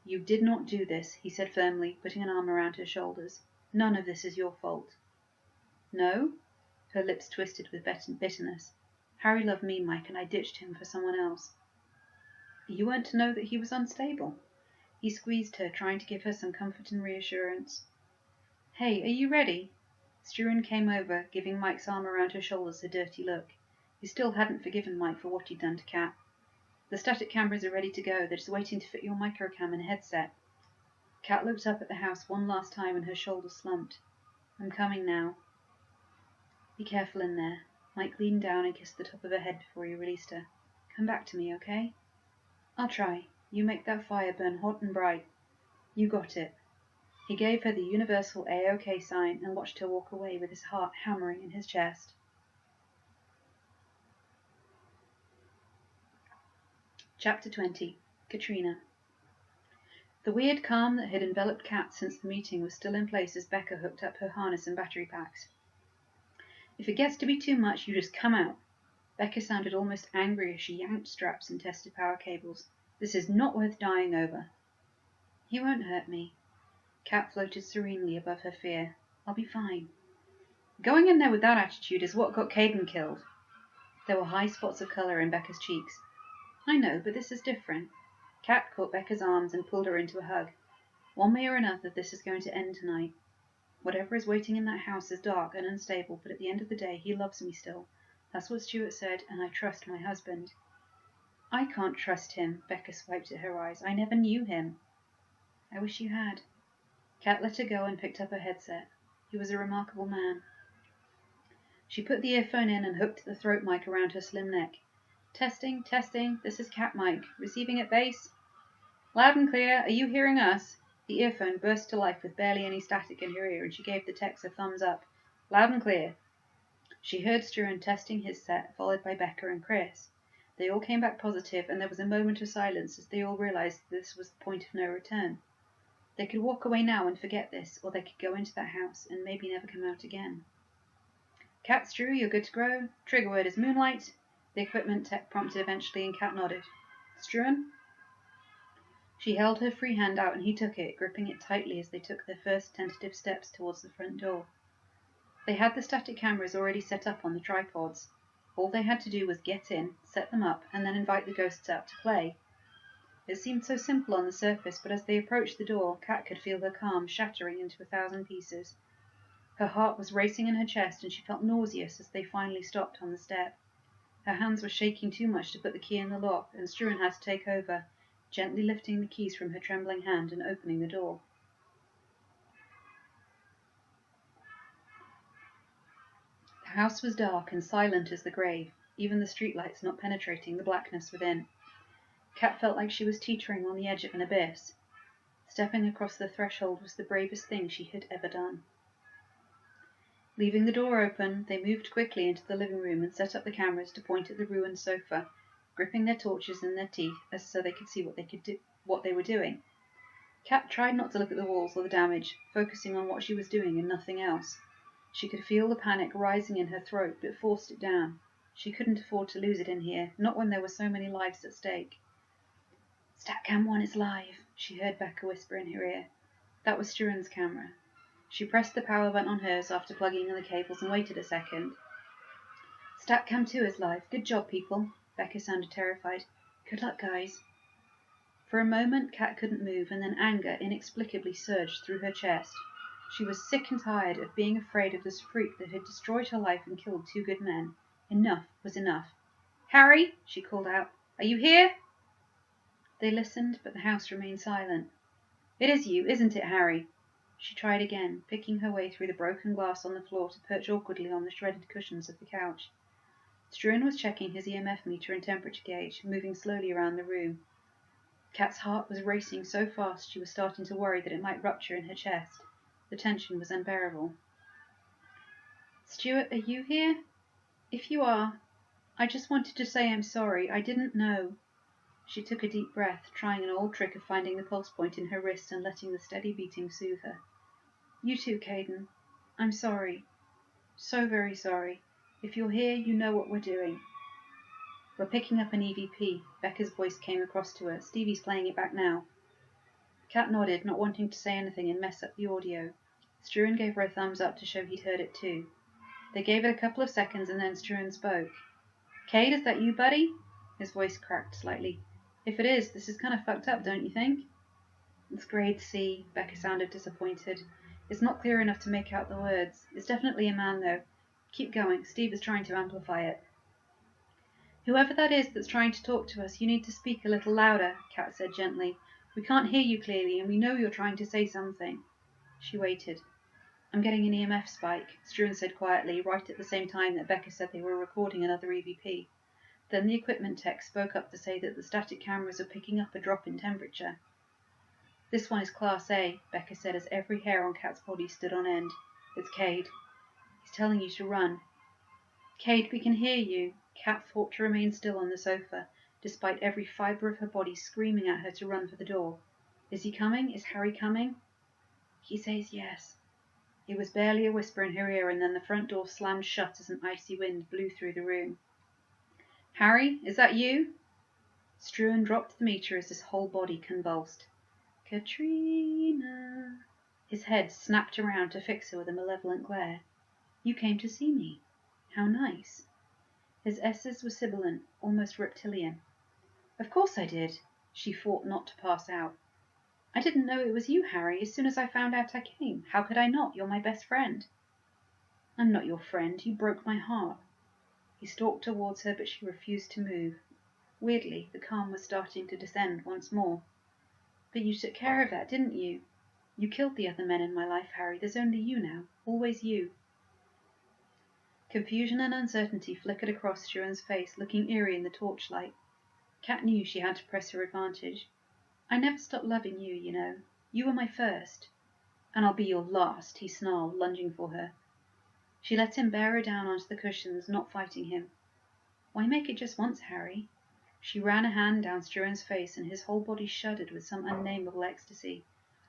You did not do this, he said firmly, putting an arm around her shoulders. None of this is your fault. No? Her lips twisted with bitterness. Harry loved me, Mike, and I ditched him for someone else. You weren't to know that he was unstable? He squeezed her, trying to give her some comfort and reassurance. Hey, are you ready? Struan came over, giving Mike's arm around her shoulders a dirty look. He still hadn't forgiven Mike for what he'd done to Kat. The static cameras are ready to go. They're just waiting to fit your microcam and headset. Kat looked up at the house one last time and her shoulders slumped. I'm coming now. Be careful in there. Mike leaned down and kissed the top of her head before he released her. Come back to me, okay? I'll try. You make that fire burn hot and bright. You got it. He gave her the universal A-OK sign and watched her walk away with his heart hammering in his chest. Chapter 20. Katrina. The weird calm that had enveloped Kat since the meeting was still in place as Becca hooked up her harness and battery packs. If it gets to be too much, you just come out. Becca sounded almost angry as she yanked straps and tested power cables. This is not worth dying over. He won't hurt me. Kat floated serenely above her fear. I'll be fine. Going in there with that attitude is what got Caden killed. There were high spots of colour in Becca's cheeks. I know, but this is different. Kat caught Becca's arms and pulled her into a hug. One way or another, this is going to end tonight. Whatever is waiting in that house is dark and unstable, but at the end of the day, he loves me still. That's what Stuart said, and I trust my husband. I can't trust him, Becca swiped at her eyes. I never knew him. I wish you had. Kat let her go and picked up her headset. He was a remarkable man. She put the earphone in and hooked the throat mic around her slim neck. Testing, testing. This is Cat Mike. Receiving at base. Loud and clear. Are you hearing us? The earphone burst to life with barely any static in her ear, and she gave the techs a thumbs up. Loud and clear. She heard Struan testing his set, followed by Becca and Chris. They all came back positive, and there was a moment of silence as they all realized that this was the point of no return. They could walk away now and forget this, or they could go into that house and maybe never come out again. Kat, Stru, you're good to go. Trigger word is moonlight. The equipment tech prompted eventually, and Kat nodded. Struan? She held her free hand out, and he took it, gripping it tightly as they took their first tentative steps towards the front door. They had the static cameras already set up on the tripods. All they had to do was get in, set them up, and then invite the ghosts out to play. It seemed so simple on the surface, but as they approached the door, Kat could feel her calm shattering into 1,000 pieces. Her heart was racing in her chest, and she felt nauseous as they finally stopped on the step. Her hands were shaking too much to put the key in the lock, and Struan had to take over, gently lifting the keys from her trembling hand and opening the door. The house was dark and silent as the grave, even the streetlights not penetrating the blackness within. Kat felt like she was teetering on the edge of an abyss. Stepping across the threshold was the bravest thing she had ever done. Leaving the door open, they moved quickly into the living room and set up the cameras to point at the ruined sofa, gripping their torches in their teeth so they could see what they were doing. Kat tried not to look at the walls or the damage, focusing on what she was doing and nothing else. She could feel the panic rising in her throat, but forced it down. She couldn't afford to lose it in here, not when there were so many lives at stake. Statcam 1 is live, she heard Becca whisper in her ear. That was Struan's camera. She pressed the power button on hers after plugging in the cables and waited a second. Statcam 2 is live. Good job, people. Becca sounded terrified. Good luck, guys. For a moment, Kat couldn't move, and then anger inexplicably surged through her chest. She was sick and tired of being afraid of this freak that had destroyed her life and killed 2 good men. Enough was enough. Harry, she called out. Are you here? They listened, but the house remained silent. It is you, isn't it, Harry? She tried again, picking her way through the broken glass on the floor to perch awkwardly on the shredded cushions of the couch. Struan was checking his EMF meter and temperature gauge, moving slowly around the room. Kat's heart was racing so fast she was starting to worry that it might rupture in her chest. The tension was unbearable. Stuart, are you here? If you are, I just wanted to say I'm sorry. I didn't know. She took a deep breath, trying an old trick of finding the pulse point in her wrist and letting the steady beating soothe her. You too, Caden. I'm sorry. So very sorry. If you're here, you know what we're doing. We're picking up an EVP. Becca's voice came across to her. Stevie's playing it back now. Kat nodded, not wanting to say anything and mess up the audio. Struan gave her a thumbs up to show he'd heard it too. They gave it a couple of seconds, and then Struan spoke. Cade, is that you, buddy? His voice cracked slightly. If it is, this is kind of fucked up, don't you think? It's grade C. Becca sounded disappointed. It's not clear enough to make out the words. It's definitely a man, though. Keep going. Steve is trying to amplify it. Whoever that is that's trying to talk to us, you need to speak a little louder, Kat said gently. We can't hear you clearly, and we know you're trying to say something. She waited. I'm getting an EMF spike, Struan said quietly, right at the same time that Becca said they were recording another EVP. Then the equipment tech spoke up to say that the static cameras are picking up a drop in temperature. This one is Class A, Becca said as every hair on Kat's body stood on end. It's Cade. He's telling you to run. Cade, we can hear you. Kat fought to remain still on the sofa, despite every fibre of her body screaming at her to run for the door. Is he coming? Is Harry coming? He says yes. It was barely a whisper in her ear, and then the front door slammed shut as an icy wind blew through the room. Harry, is that you? Struan dropped the meter as his whole body convulsed. Katrina. His head snapped around to fix her with a malevolent glare. You came to see me. How nice. His S's were sibilant, almost reptilian. Of course I did. She fought not to pass out. I didn't know it was you, Harry. As soon as I found out I came. How could I not? You're my best friend. I'm not your friend. You broke my heart. He stalked towards her, but she refused to move. Weirdly, the calm was starting to descend once more. But you took care of that, didn't you? You killed the other men in my life, Harry. There's only you now. Always you. Confusion and uncertainty flickered across Struan's face, looking eerie in the torchlight. Kat knew she had to press her advantage. I never stopped loving you, you know. You were my first. And I'll be your last, he snarled, lunging for her. She let him bear her down onto the cushions, not fighting him. Why make it just once, Harry? She ran a hand down Struan's face, and his whole body shuddered with some unnameable ecstasy.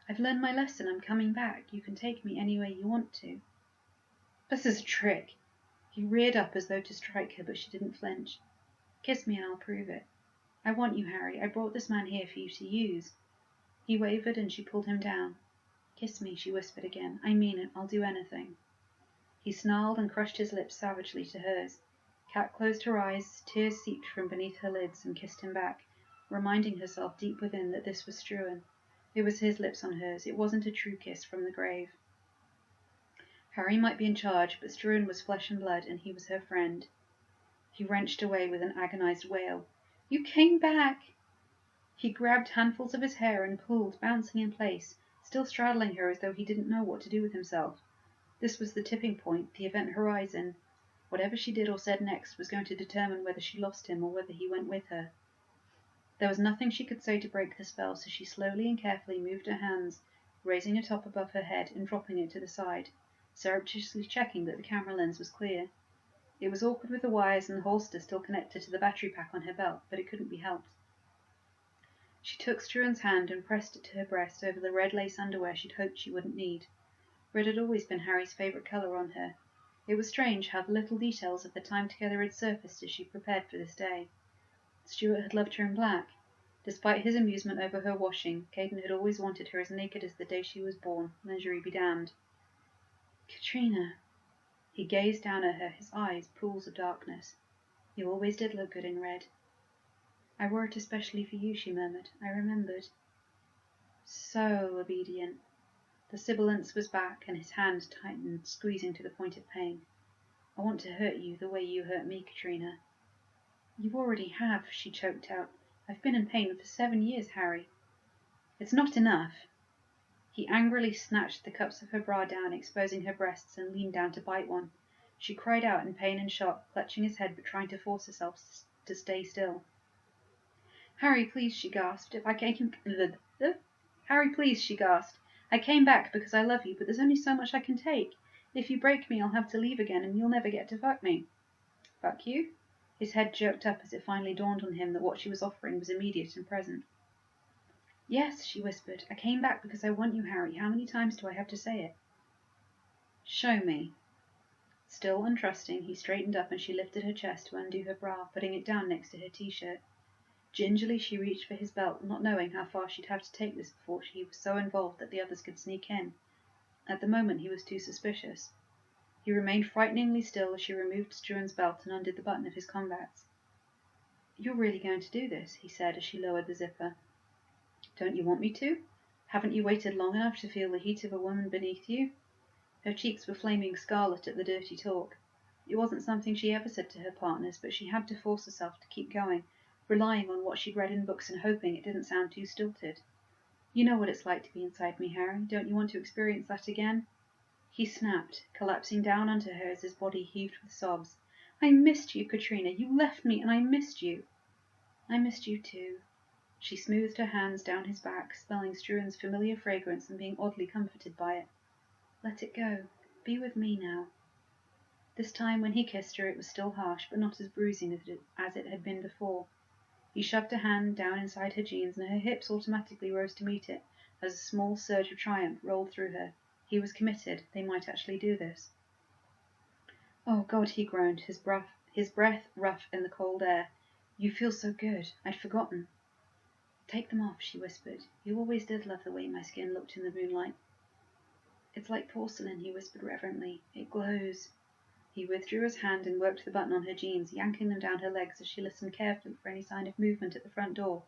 I've learned my lesson. I'm coming back. You can take me anywhere you want to. This is a trick. He reared up as though to strike her, but she didn't flinch. Kiss me and I'll prove it. I want you, Harry. I brought this man here for you to use. He wavered and she pulled him down. Kiss me, she whispered again. I mean it. I'll do anything. He snarled and crushed his lips savagely to hers. Kat closed her eyes, tears seeped from beneath her lids, and kissed him back, reminding herself deep within that this was Struan. It was his lips on hers. It wasn't a true kiss from the grave. Harry might be in charge, but Struan was flesh and blood, and he was her friend. He wrenched away with an agonized wail. You came back! He grabbed handfuls of his hair and pulled, bouncing in place, still straddling her as though he didn't know what to do with himself. This was the tipping point, the event horizon. Whatever she did or said next was going to determine whether she lost him or whether he went with her. There was nothing she could say to break the spell, so she slowly and carefully moved her hands, raising a top above her head and dropping it to the side, surreptitiously checking that the camera lens was clear. It was awkward with the wires and the holster still connected to the battery pack on her belt, but it couldn't be helped. She took Struan's hand and pressed it to her breast over the red lace underwear she'd hoped she wouldn't need. Red had always been Harry's favourite colour on her. It was strange how the little details of their time together had surfaced as she prepared for this day. Stuart had loved her in black. Despite his amusement over her washing, Caden had always wanted her as naked as the day she was born, lingerie be damned. Katrina. He gazed down at her, his eyes pools of darkness. You always did look good in red. I wore it especially for you, she murmured. I remembered. So obedient. The sibilance was back, and his hand tightened, squeezing to the point of pain. I want to hurt you the way you hurt me, Katrina. You already have, she choked out. I've been in pain for 7 years, Harry. It's not enough. He angrily snatched the cups of her bra down, exposing her breasts, and leaned down to bite one. She cried out in pain and shock, clutching his head but trying to force herself to stay still. Harry, please, she gasped. Harry, please, she gasped. I came back because I love you, but there's only so much I can take. If you break me, I'll have to leave again, and you'll never get to fuck me. Fuck you? His head jerked up as it finally dawned on him that what she was offering was immediate and present. Yes, she whispered. I came back because I want you, Harry. How many times do I have to say it? Show me. Still untrusting, he straightened up and she lifted her chest to undo her bra, putting it down next to her t-shirt. Gingerly she reached for his belt, not knowing how far she'd have to take this before he was so involved that the others could sneak in. At the moment he was too suspicious. He remained frighteningly still as she removed Struan's belt and undid the button of his combats. "You're really going to do this?" he said as she lowered the zipper. "Don't you want me to? Haven't you waited long enough to feel the heat of a woman beneath you?" Her cheeks were flaming scarlet at the dirty talk. It wasn't something she ever said to her partners, but she had to force herself to keep going, relying on what she'd read in books and hoping it didn't sound too stilted. "You know what it's like to be inside me, Harry. Don't you want to experience that again?" He snapped, collapsing down onto her as his body heaved with sobs. "I missed you, Katrina. You left me, and I missed you." "I missed you too." She smoothed her hands down his back, smelling Struan's familiar fragrance and being oddly comforted by it. "Let it go. Be with me now." This time when he kissed her it was still harsh, but not as bruising as it had been before. He shoved a hand down inside her jeans, and her hips automatically rose to meet it as a small surge of triumph rolled through her. He was committed. They might actually do this. "Oh, God," he groaned, his breath rough in the cold air. "You feel so good. I'd forgotten." "Take them off," she whispered. "You always did love the way my skin looked in the moonlight." "It's like porcelain," he whispered reverently. "It glows." He withdrew his hand and worked the button on her jeans, yanking them down her legs as she listened carefully for any sign of movement at the front door.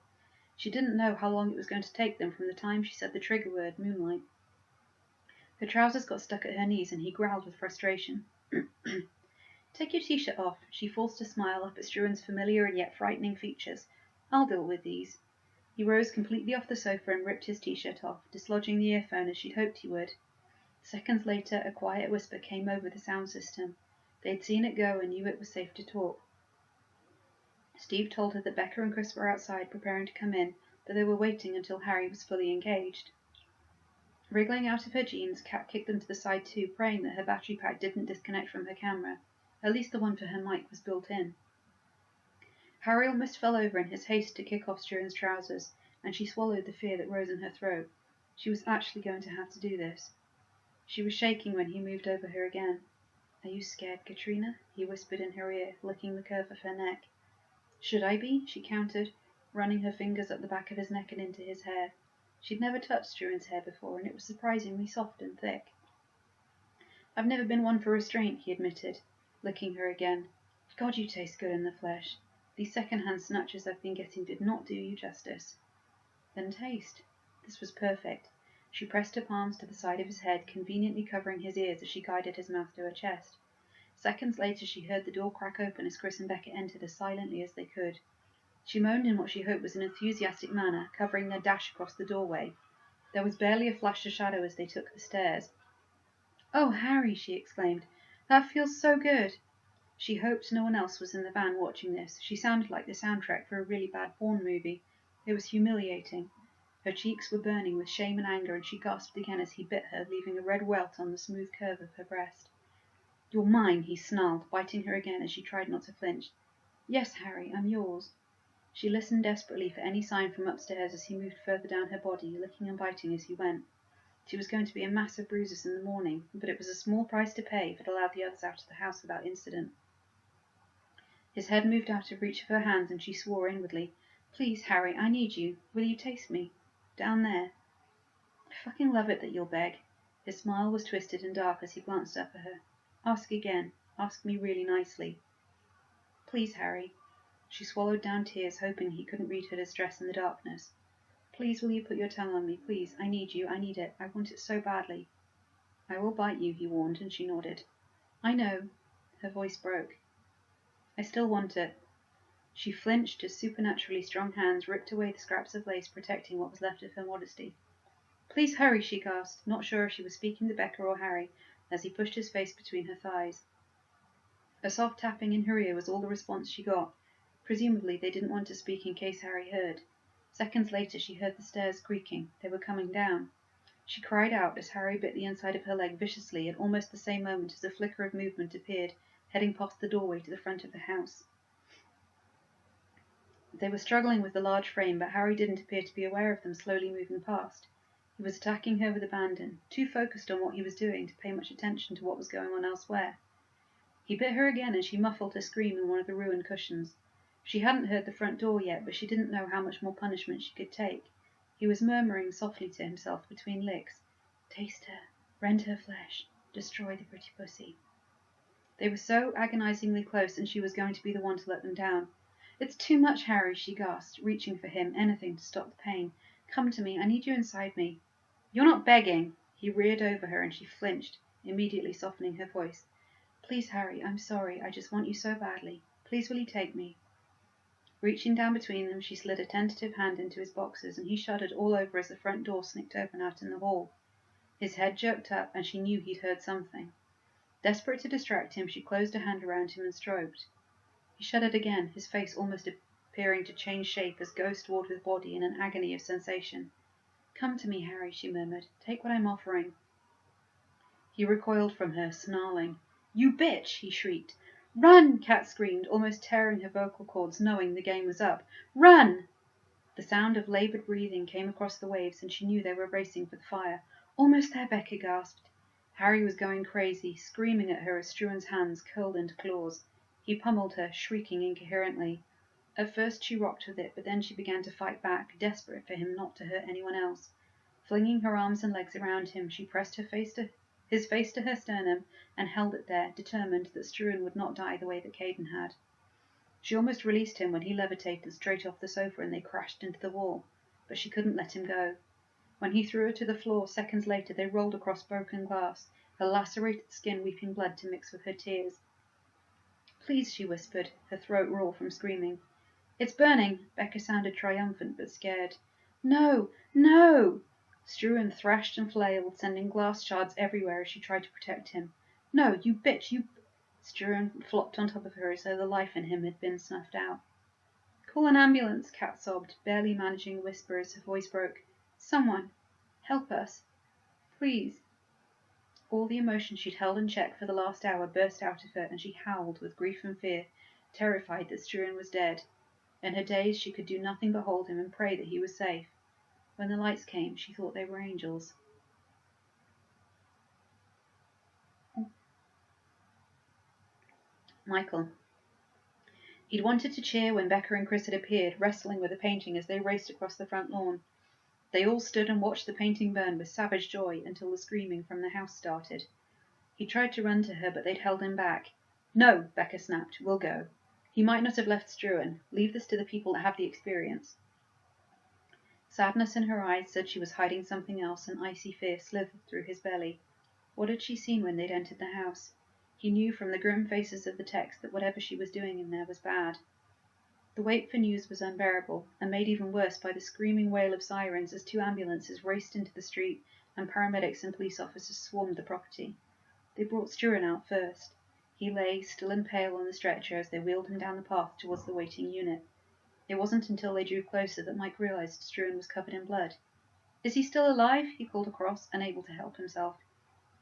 She didn't know how long it was going to take them from the time she said the trigger word, moonlight. Her trousers got stuck at her knees, and he growled with frustration. "Take your t-shirt off." She forced a smile up at Struan's familiar and yet frightening features. "I'll deal with these." He rose completely off the sofa and ripped his t-shirt off, dislodging the earphone as she'd hoped he would. Seconds later, a quiet whisper came over the sound system. They'd seen it go and knew it was safe to talk. Steve told her that Becca and Chris were outside preparing to come in, but they were waiting until Harry was fully engaged. Wriggling out of her jeans, Kat kicked them to the side too, praying that her battery pack didn't disconnect from her camera. At least the one for her mic was built in. Harry almost fell over in his haste to kick off Struan's trousers, and she swallowed the fear that rose in her throat. She was actually going to have to do this. She was shaking when he moved over her again. "Are you scared, Katrina?" he whispered in her ear, licking the curve of her neck. "Should I be?" she countered, running her fingers up the back of his neck and into his hair. She'd never touched Struan's hair before, and it was surprisingly soft and thick. "I've never been one for restraint," he admitted, licking her again. "God, you taste good in the flesh. These second-hand snatches I've been getting did not do you justice." "Then taste." This was perfect. She pressed her palms to the side of his head, conveniently covering his ears as she guided his mouth to her chest. Seconds later she heard the door crack open as Chris and Becca entered as silently as they could. She moaned in what she hoped was an enthusiastic manner, covering their dash across the doorway. There was barely a flash of shadow as they took the stairs. "Oh, Harry!" she exclaimed. "That feels so good!" She hoped no one else was in the van watching this. She sounded like the soundtrack for a really bad porn movie. It was humiliating. Her cheeks were burning with shame and anger, and she gasped again as he bit her, leaving a red welt on the smooth curve of her breast. "You're mine," he snarled, biting her again as she tried not to flinch. "Yes, Harry, I'm yours." She listened desperately for any sign from upstairs as he moved further down her body, licking and biting as he went. She was going to be a mass of bruises in the morning, but it was a small price to pay if it allowed the others out of the house without incident. His head moved out of reach of her hands, and she swore inwardly. "Please, Harry, I need you. Will you taste me? Down there." "I fucking love it that you'll beg." His smile was twisted and dark as he glanced up at her. "Ask again. Ask me really nicely." "Please, Harry." She swallowed down tears, hoping he couldn't read her distress in the darkness. "Please, will you put your tongue on me? Please, I need you. I need it. I want it so badly." "I will bite you," he warned, and she nodded. "I know." Her voice broke. "I still want it." She flinched as supernaturally strong hands ripped away the scraps of lace protecting what was left of her modesty. "Please hurry," she gasped, not sure if she was speaking to Becca or Harry, as he pushed his face between her thighs. A soft tapping in her ear was all the response she got. Presumably they didn't want to speak in case Harry heard. Seconds later she heard the stairs creaking. They were coming down. She cried out as Harry bit the inside of her leg viciously at almost the same moment as a flicker of movement appeared, heading past the doorway to the front of the house. They were struggling with the large frame, but Harry didn't appear to be aware of them slowly moving past. He was attacking her with abandon, too focused on what he was doing to pay much attention to what was going on elsewhere. He bit her again, and she muffled her scream in one of the ruined cushions. She hadn't heard the front door yet, but she didn't know how much more punishment she could take. He was murmuring softly to himself between licks. "Taste her. Rend her flesh. Destroy the pretty pussy." They were so agonizingly close, and she was going to be the one to let them down. "It's too much, Harry," she gasped, reaching for him, anything to stop the pain. "Come to me. I need you inside me." "You're not begging." He reared over her, and she flinched, immediately softening her voice. "Please, Harry, I'm sorry. I just want you so badly. Please will you take me?" Reaching down between them, she slid a tentative hand into his boxers, and he shuddered all over as the front door snicked open out in the hall. His head jerked up, and she knew he'd heard something. Desperate to distract him, she closed a hand around him and stroked. He shuddered again, his face almost appearing to change shape as ghost warred with body in an agony of sensation. "Come to me, Harry," she murmured. "Take what I'm offering." He recoiled from her, snarling. "You bitch!" he shrieked. "Run!" Kat screamed, almost tearing her vocal cords, knowing the game was up. "Run!" The sound of laboured breathing came across the waves, and she knew they were racing for the fire. "Almost there," Becca gasped. Harry was going crazy, screaming at her as Struan's hands curled into claws. He pummeled her, shrieking incoherently. At first she rocked with it, but then she began to fight back, desperate for him not to hurt anyone else. Flinging her arms and legs around him, she pressed his face to her sternum and held it there, determined that Struan would not die the way that Caden had. She almost released him when he levitated straight off the sofa and they crashed into the wall, but she couldn't let him go. When he threw her to the floor, seconds later, they rolled across broken glass, her lacerated skin weeping blood to mix with her tears. "Please," she whispered, her throat raw from screaming. "It's burning." Becca sounded triumphant but scared. "No, no!" Struan thrashed and flailed, sending glass shards everywhere as she tried to protect him. "No, you bitch, you—" Struan flopped on top of her as though the life in him had been snuffed out. "Call an ambulance," Kat sobbed, barely managing a whisper as her voice broke. "Someone, help us, please." All the emotion she'd held in check for the last hour burst out of her, and she howled with grief and fear, terrified that Struan was dead. In her daze she could do nothing but hold him and pray that he was safe. When the lights came, she thought they were angels. Michael. He'd wanted to cheer when Becca and Chris had appeared, wrestling with a painting as they raced across the front lawn. They all stood and watched the painting burn with savage joy until the screaming from the house started. He tried to run to her, but they'd held him back. "No," Becca snapped, "we'll go. He might not have left Struan. Leave this to the people that have the experience." Sadness in her eyes said she was hiding something else, and icy fear slithered through his belly. What had she seen when they'd entered the house? He knew from the grim faces of the text that whatever she was doing in there was bad. The wait for news was unbearable, and made even worse by the screaming wail of sirens as 2 ambulances raced into the street and paramedics and police officers swarmed the property. They brought Struan out first. He lay, still and pale, on the stretcher as they wheeled him down the path towards the waiting unit. It wasn't until they drew closer that Mike realized Struan was covered in blood. "Is he still alive?" he called across, unable to help himself.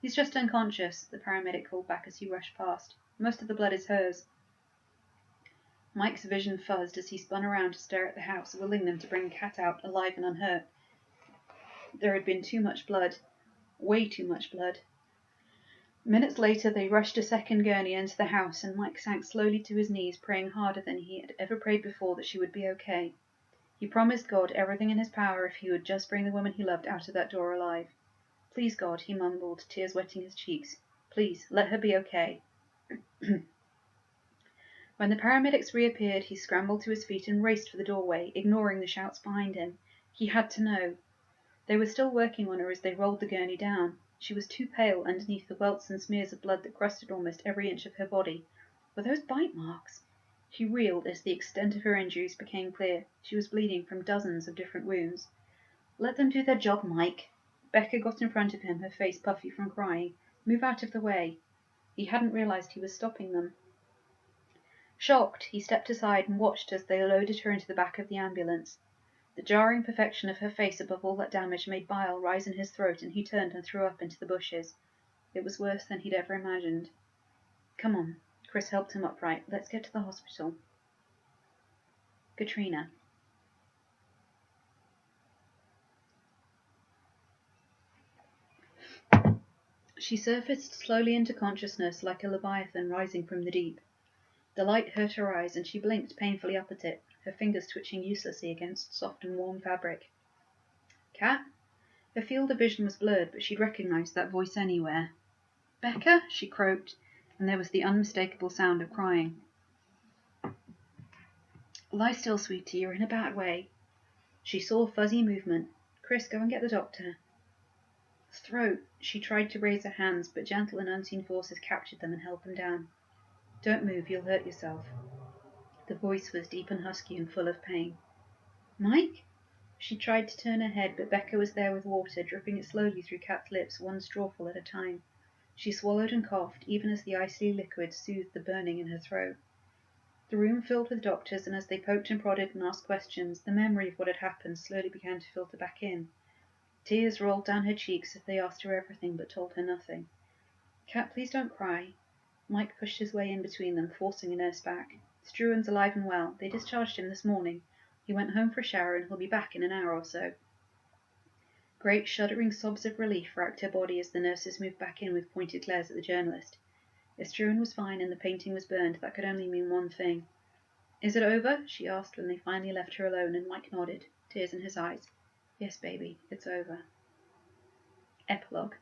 "He's just unconscious," the paramedic called back as he rushed past. "Most of the blood is hers." Mike's vision fuzzed as he spun around to stare at the house, willing them to bring Kat out alive and unhurt. There had been too much blood. Way too much blood. Minutes later they rushed a second gurney into the house, and Mike sank slowly to his knees, praying harder than he had ever prayed before that she would be okay. He promised God everything in his power if he would just bring the woman he loved out of that door alive. "Please, God," he mumbled, tears wetting his cheeks. "Please, let her be okay." When the paramedics reappeared, he scrambled to his feet and raced for the doorway, ignoring the shouts behind him. He had to know. They were still working on her as they rolled the gurney down. She was too pale underneath the welts and smears of blood that crusted almost every inch of her body. Were those bite marks? He reeled as the extent of her injuries became clear. She was bleeding from dozens of different wounds. "Let them do their job, Mike." Becca got in front of him, her face puffy from crying. "Move out of the way." He hadn't realized he was stopping them. Shocked, he stepped aside and watched as they loaded her into the back of the ambulance. The jarring perfection of her face above all that damage made bile rise in his throat, and he turned and threw up into the bushes. It was worse than he'd ever imagined. "Come on." Chris helped him upright. "Let's get to the hospital." Katrina. She surfaced slowly into consciousness like a leviathan rising from the deep. The light hurt her eyes, and she blinked painfully up at it, her fingers twitching uselessly against soft and warm fabric. "Kat?" Her field of vision was blurred, but she'd recognized that voice anywhere. "Becca?" she croaked. and there was the unmistakable sound of crying. Lie still, sweetie, you're in a bad way. She saw fuzzy movement. Chris, go and get the doctor. Throat. She tried to raise her hands, but gentle and unseen forces captured them and held them down. Don't move, you'll hurt yourself. The voice was deep and husky and full of pain. Mike? She tried to turn her head, but Becca was there with water, dripping it slowly through Kat's lips, one strawful at a time. She swallowed and coughed, even as the icy liquid soothed the burning in her throat. The room filled with doctors, and as they poked and prodded and asked questions, the memory of what had happened slowly began to filter back in. Tears rolled down her cheeks as they asked her everything but told her nothing. Kat, please don't cry. Mike pushed his way in between them, forcing a nurse back. Struan's alive and well. They discharged him this morning. He went home for a shower and he'll be back in an hour or so. Great shuddering sobs of relief racked her body as the nurses moved back in with pointed glares at the journalist. If Struan was fine and the painting was burned, that could only mean one thing. Is it over? She asked when they finally left her alone, and Mike nodded, tears in his eyes. Yes, baby, it's over. Epilogue.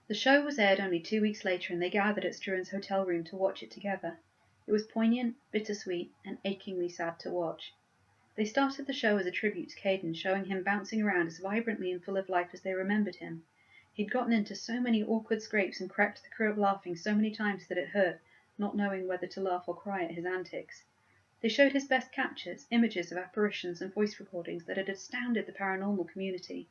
The show was aired only 2 weeks later, and they gathered at Struan's hotel room to watch it together. It was poignant, bittersweet, and achingly sad to watch. They started the show as a tribute to Caden, showing him bouncing around as vibrantly and full of life as they remembered him. He'd gotten into so many awkward scrapes and cracked the crew up laughing so many times that it hurt, not knowing whether to laugh or cry at his antics. They showed his best captures, images of apparitions and voice recordings that had astounded the paranormal community.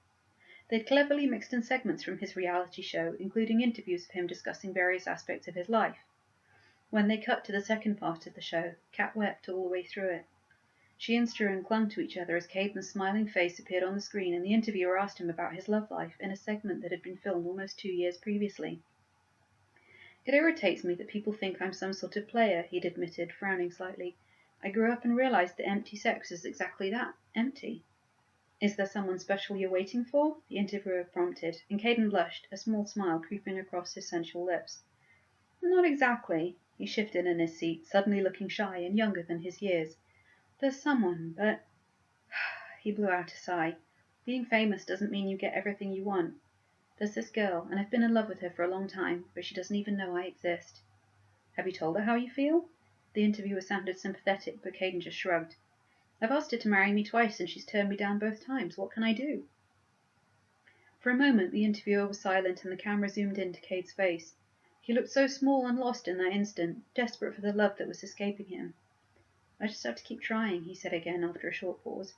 They'd cleverly mixed in segments from his reality show, including interviews of him discussing various aspects of his life. When they cut to the second part of the show, Kat wept all the way through it. She and Struan clung to each other as Caden's smiling face appeared on the screen, and the interviewer asked him about his love life in a segment that had been filmed almost 2 years previously. It irritates me that people think I'm some sort of player, he'd admitted, frowning slightly. I grew up and realized that empty sex is exactly that, empty. Is there someone special you're waiting for? The interviewer prompted, and Caden blushed, a small smile creeping across his sensual lips. Not exactly. He shifted in his seat, suddenly looking shy and younger than his years. There's someone, but... He blew out a sigh. Being famous doesn't mean you get everything you want. There's this girl, and I've been in love with her for a long time, but she doesn't even know I exist. Have you told her how you feel? The interviewer sounded sympathetic, but Caden just shrugged. I've asked her to marry me twice, and she's turned me down both times. What can I do? For a moment, the interviewer was silent, and the camera zoomed into Cade's face. He looked so small and lost in that instant, desperate for the love that was escaping him. I just have to keep trying, he said again after a short pause.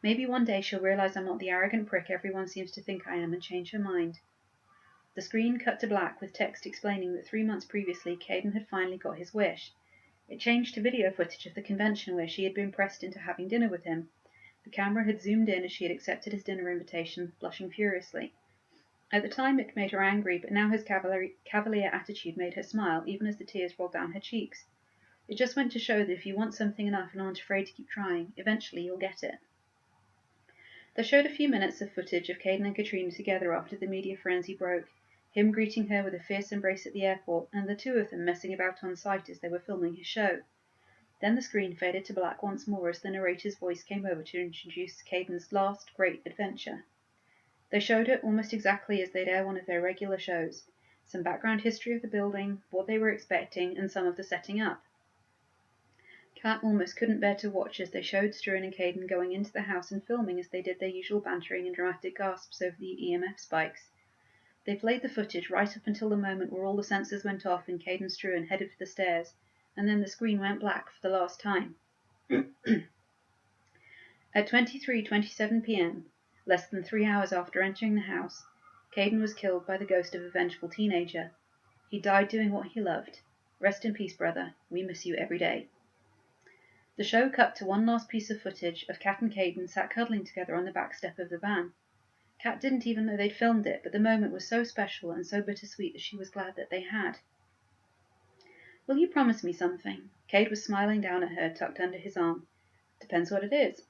Maybe one day she'll realize I'm not the arrogant prick everyone seems to think I am and change her mind. The screen cut to black with text explaining that 3 months previously Caden had finally got his wish. It changed to video footage of the convention where she had been pressed into having dinner with him. The camera had zoomed in as she had accepted his dinner invitation, blushing furiously. At the time it made her angry, but now his cavalier attitude made her smile, even as the tears rolled down her cheeks. It just went to show that if you want something enough and aren't afraid to keep trying, eventually you'll get it. They showed a few minutes of footage of Caden and Katrina together after the media frenzy broke, him greeting her with a fierce embrace at the airport, and the two of them messing about on site as they were filming his show. Then the screen faded to black once more as the narrator's voice came over to introduce Caden's last great adventure. They showed it almost exactly as they'd air one of their regular shows, some background history of the building, what they were expecting, and some of the setting up. Kat almost couldn't bear to watch as they showed Struan and Caden going into the house and filming as they did their usual bantering and dramatic gasps over the EMF spikes. They played the footage right up until the moment where all the sensors went off and Caden and Struan headed for the stairs, and then the screen went black for the last time. At 23:27 p.m., less than 3 hours after entering the house, Caden was killed by the ghost of a vengeful teenager. He died doing what he loved. Rest in peace, brother. We miss you every day. The show cut to one last piece of footage of Kat and Caden sat cuddling together on the back step of the van. Kat didn't even know they'd filmed it, but the moment was so special and so bittersweet that she was glad that they had. Will you promise me something? Cade was smiling down at her, tucked under his arm. Depends what it is.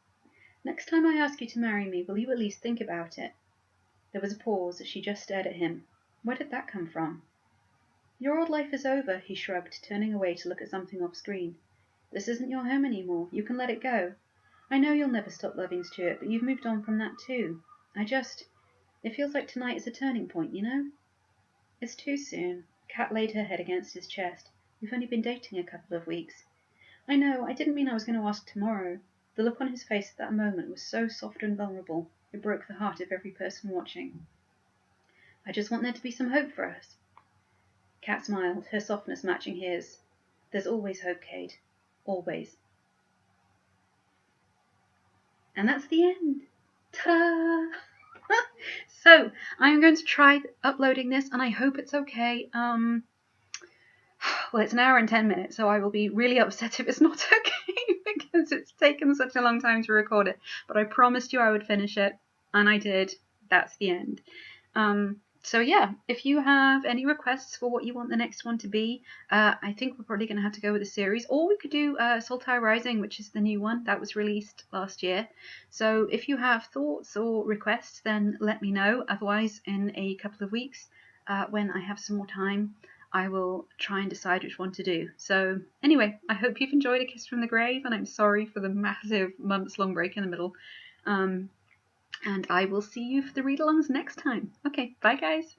Next time I ask you to marry me, will you at least think about it? There was a pause as she just stared at him. Where did that come from? Your old life is over, he shrugged, turning away to look at something off screen. This isn't your home anymore. You can let it go. I know you'll never stop loving Stuart, but you've moved on from that too. It feels like tonight is a turning point, you know? It's too soon. Kat laid her head against his chest. We've only been dating a couple of weeks. I know, I didn't mean I was going to ask tomorrow. The look on his face at that moment was so soft and vulnerable, it broke the heart of every person watching. I just want there to be some hope for us. Kat smiled, her softness matching his. There's always hope, Cade. Always. And that's the end. Ta-da! So, I'm going to try uploading this, and I hope it's okay. Well, it's an hour and 10 minutes, so I will be really upset if it's not okay, because it's taken such a long time to record it. But I promised you I would finish it, and I did. That's the end. So yeah, if you have any requests for what you want the next one to be, I think we're probably going to have to go with a series, or we could do Sultai Rising, which is the new one that was released last year. So if you have thoughts or requests, then let me know. Otherwise, in a couple of weeks, when I have some more time, I will try and decide which one to do. So anyway, I hope you've enjoyed A Kiss from the Grave, and I'm sorry for the massive months-long break in the middle. And I will see you for the read-alongs next time. Okay, bye guys.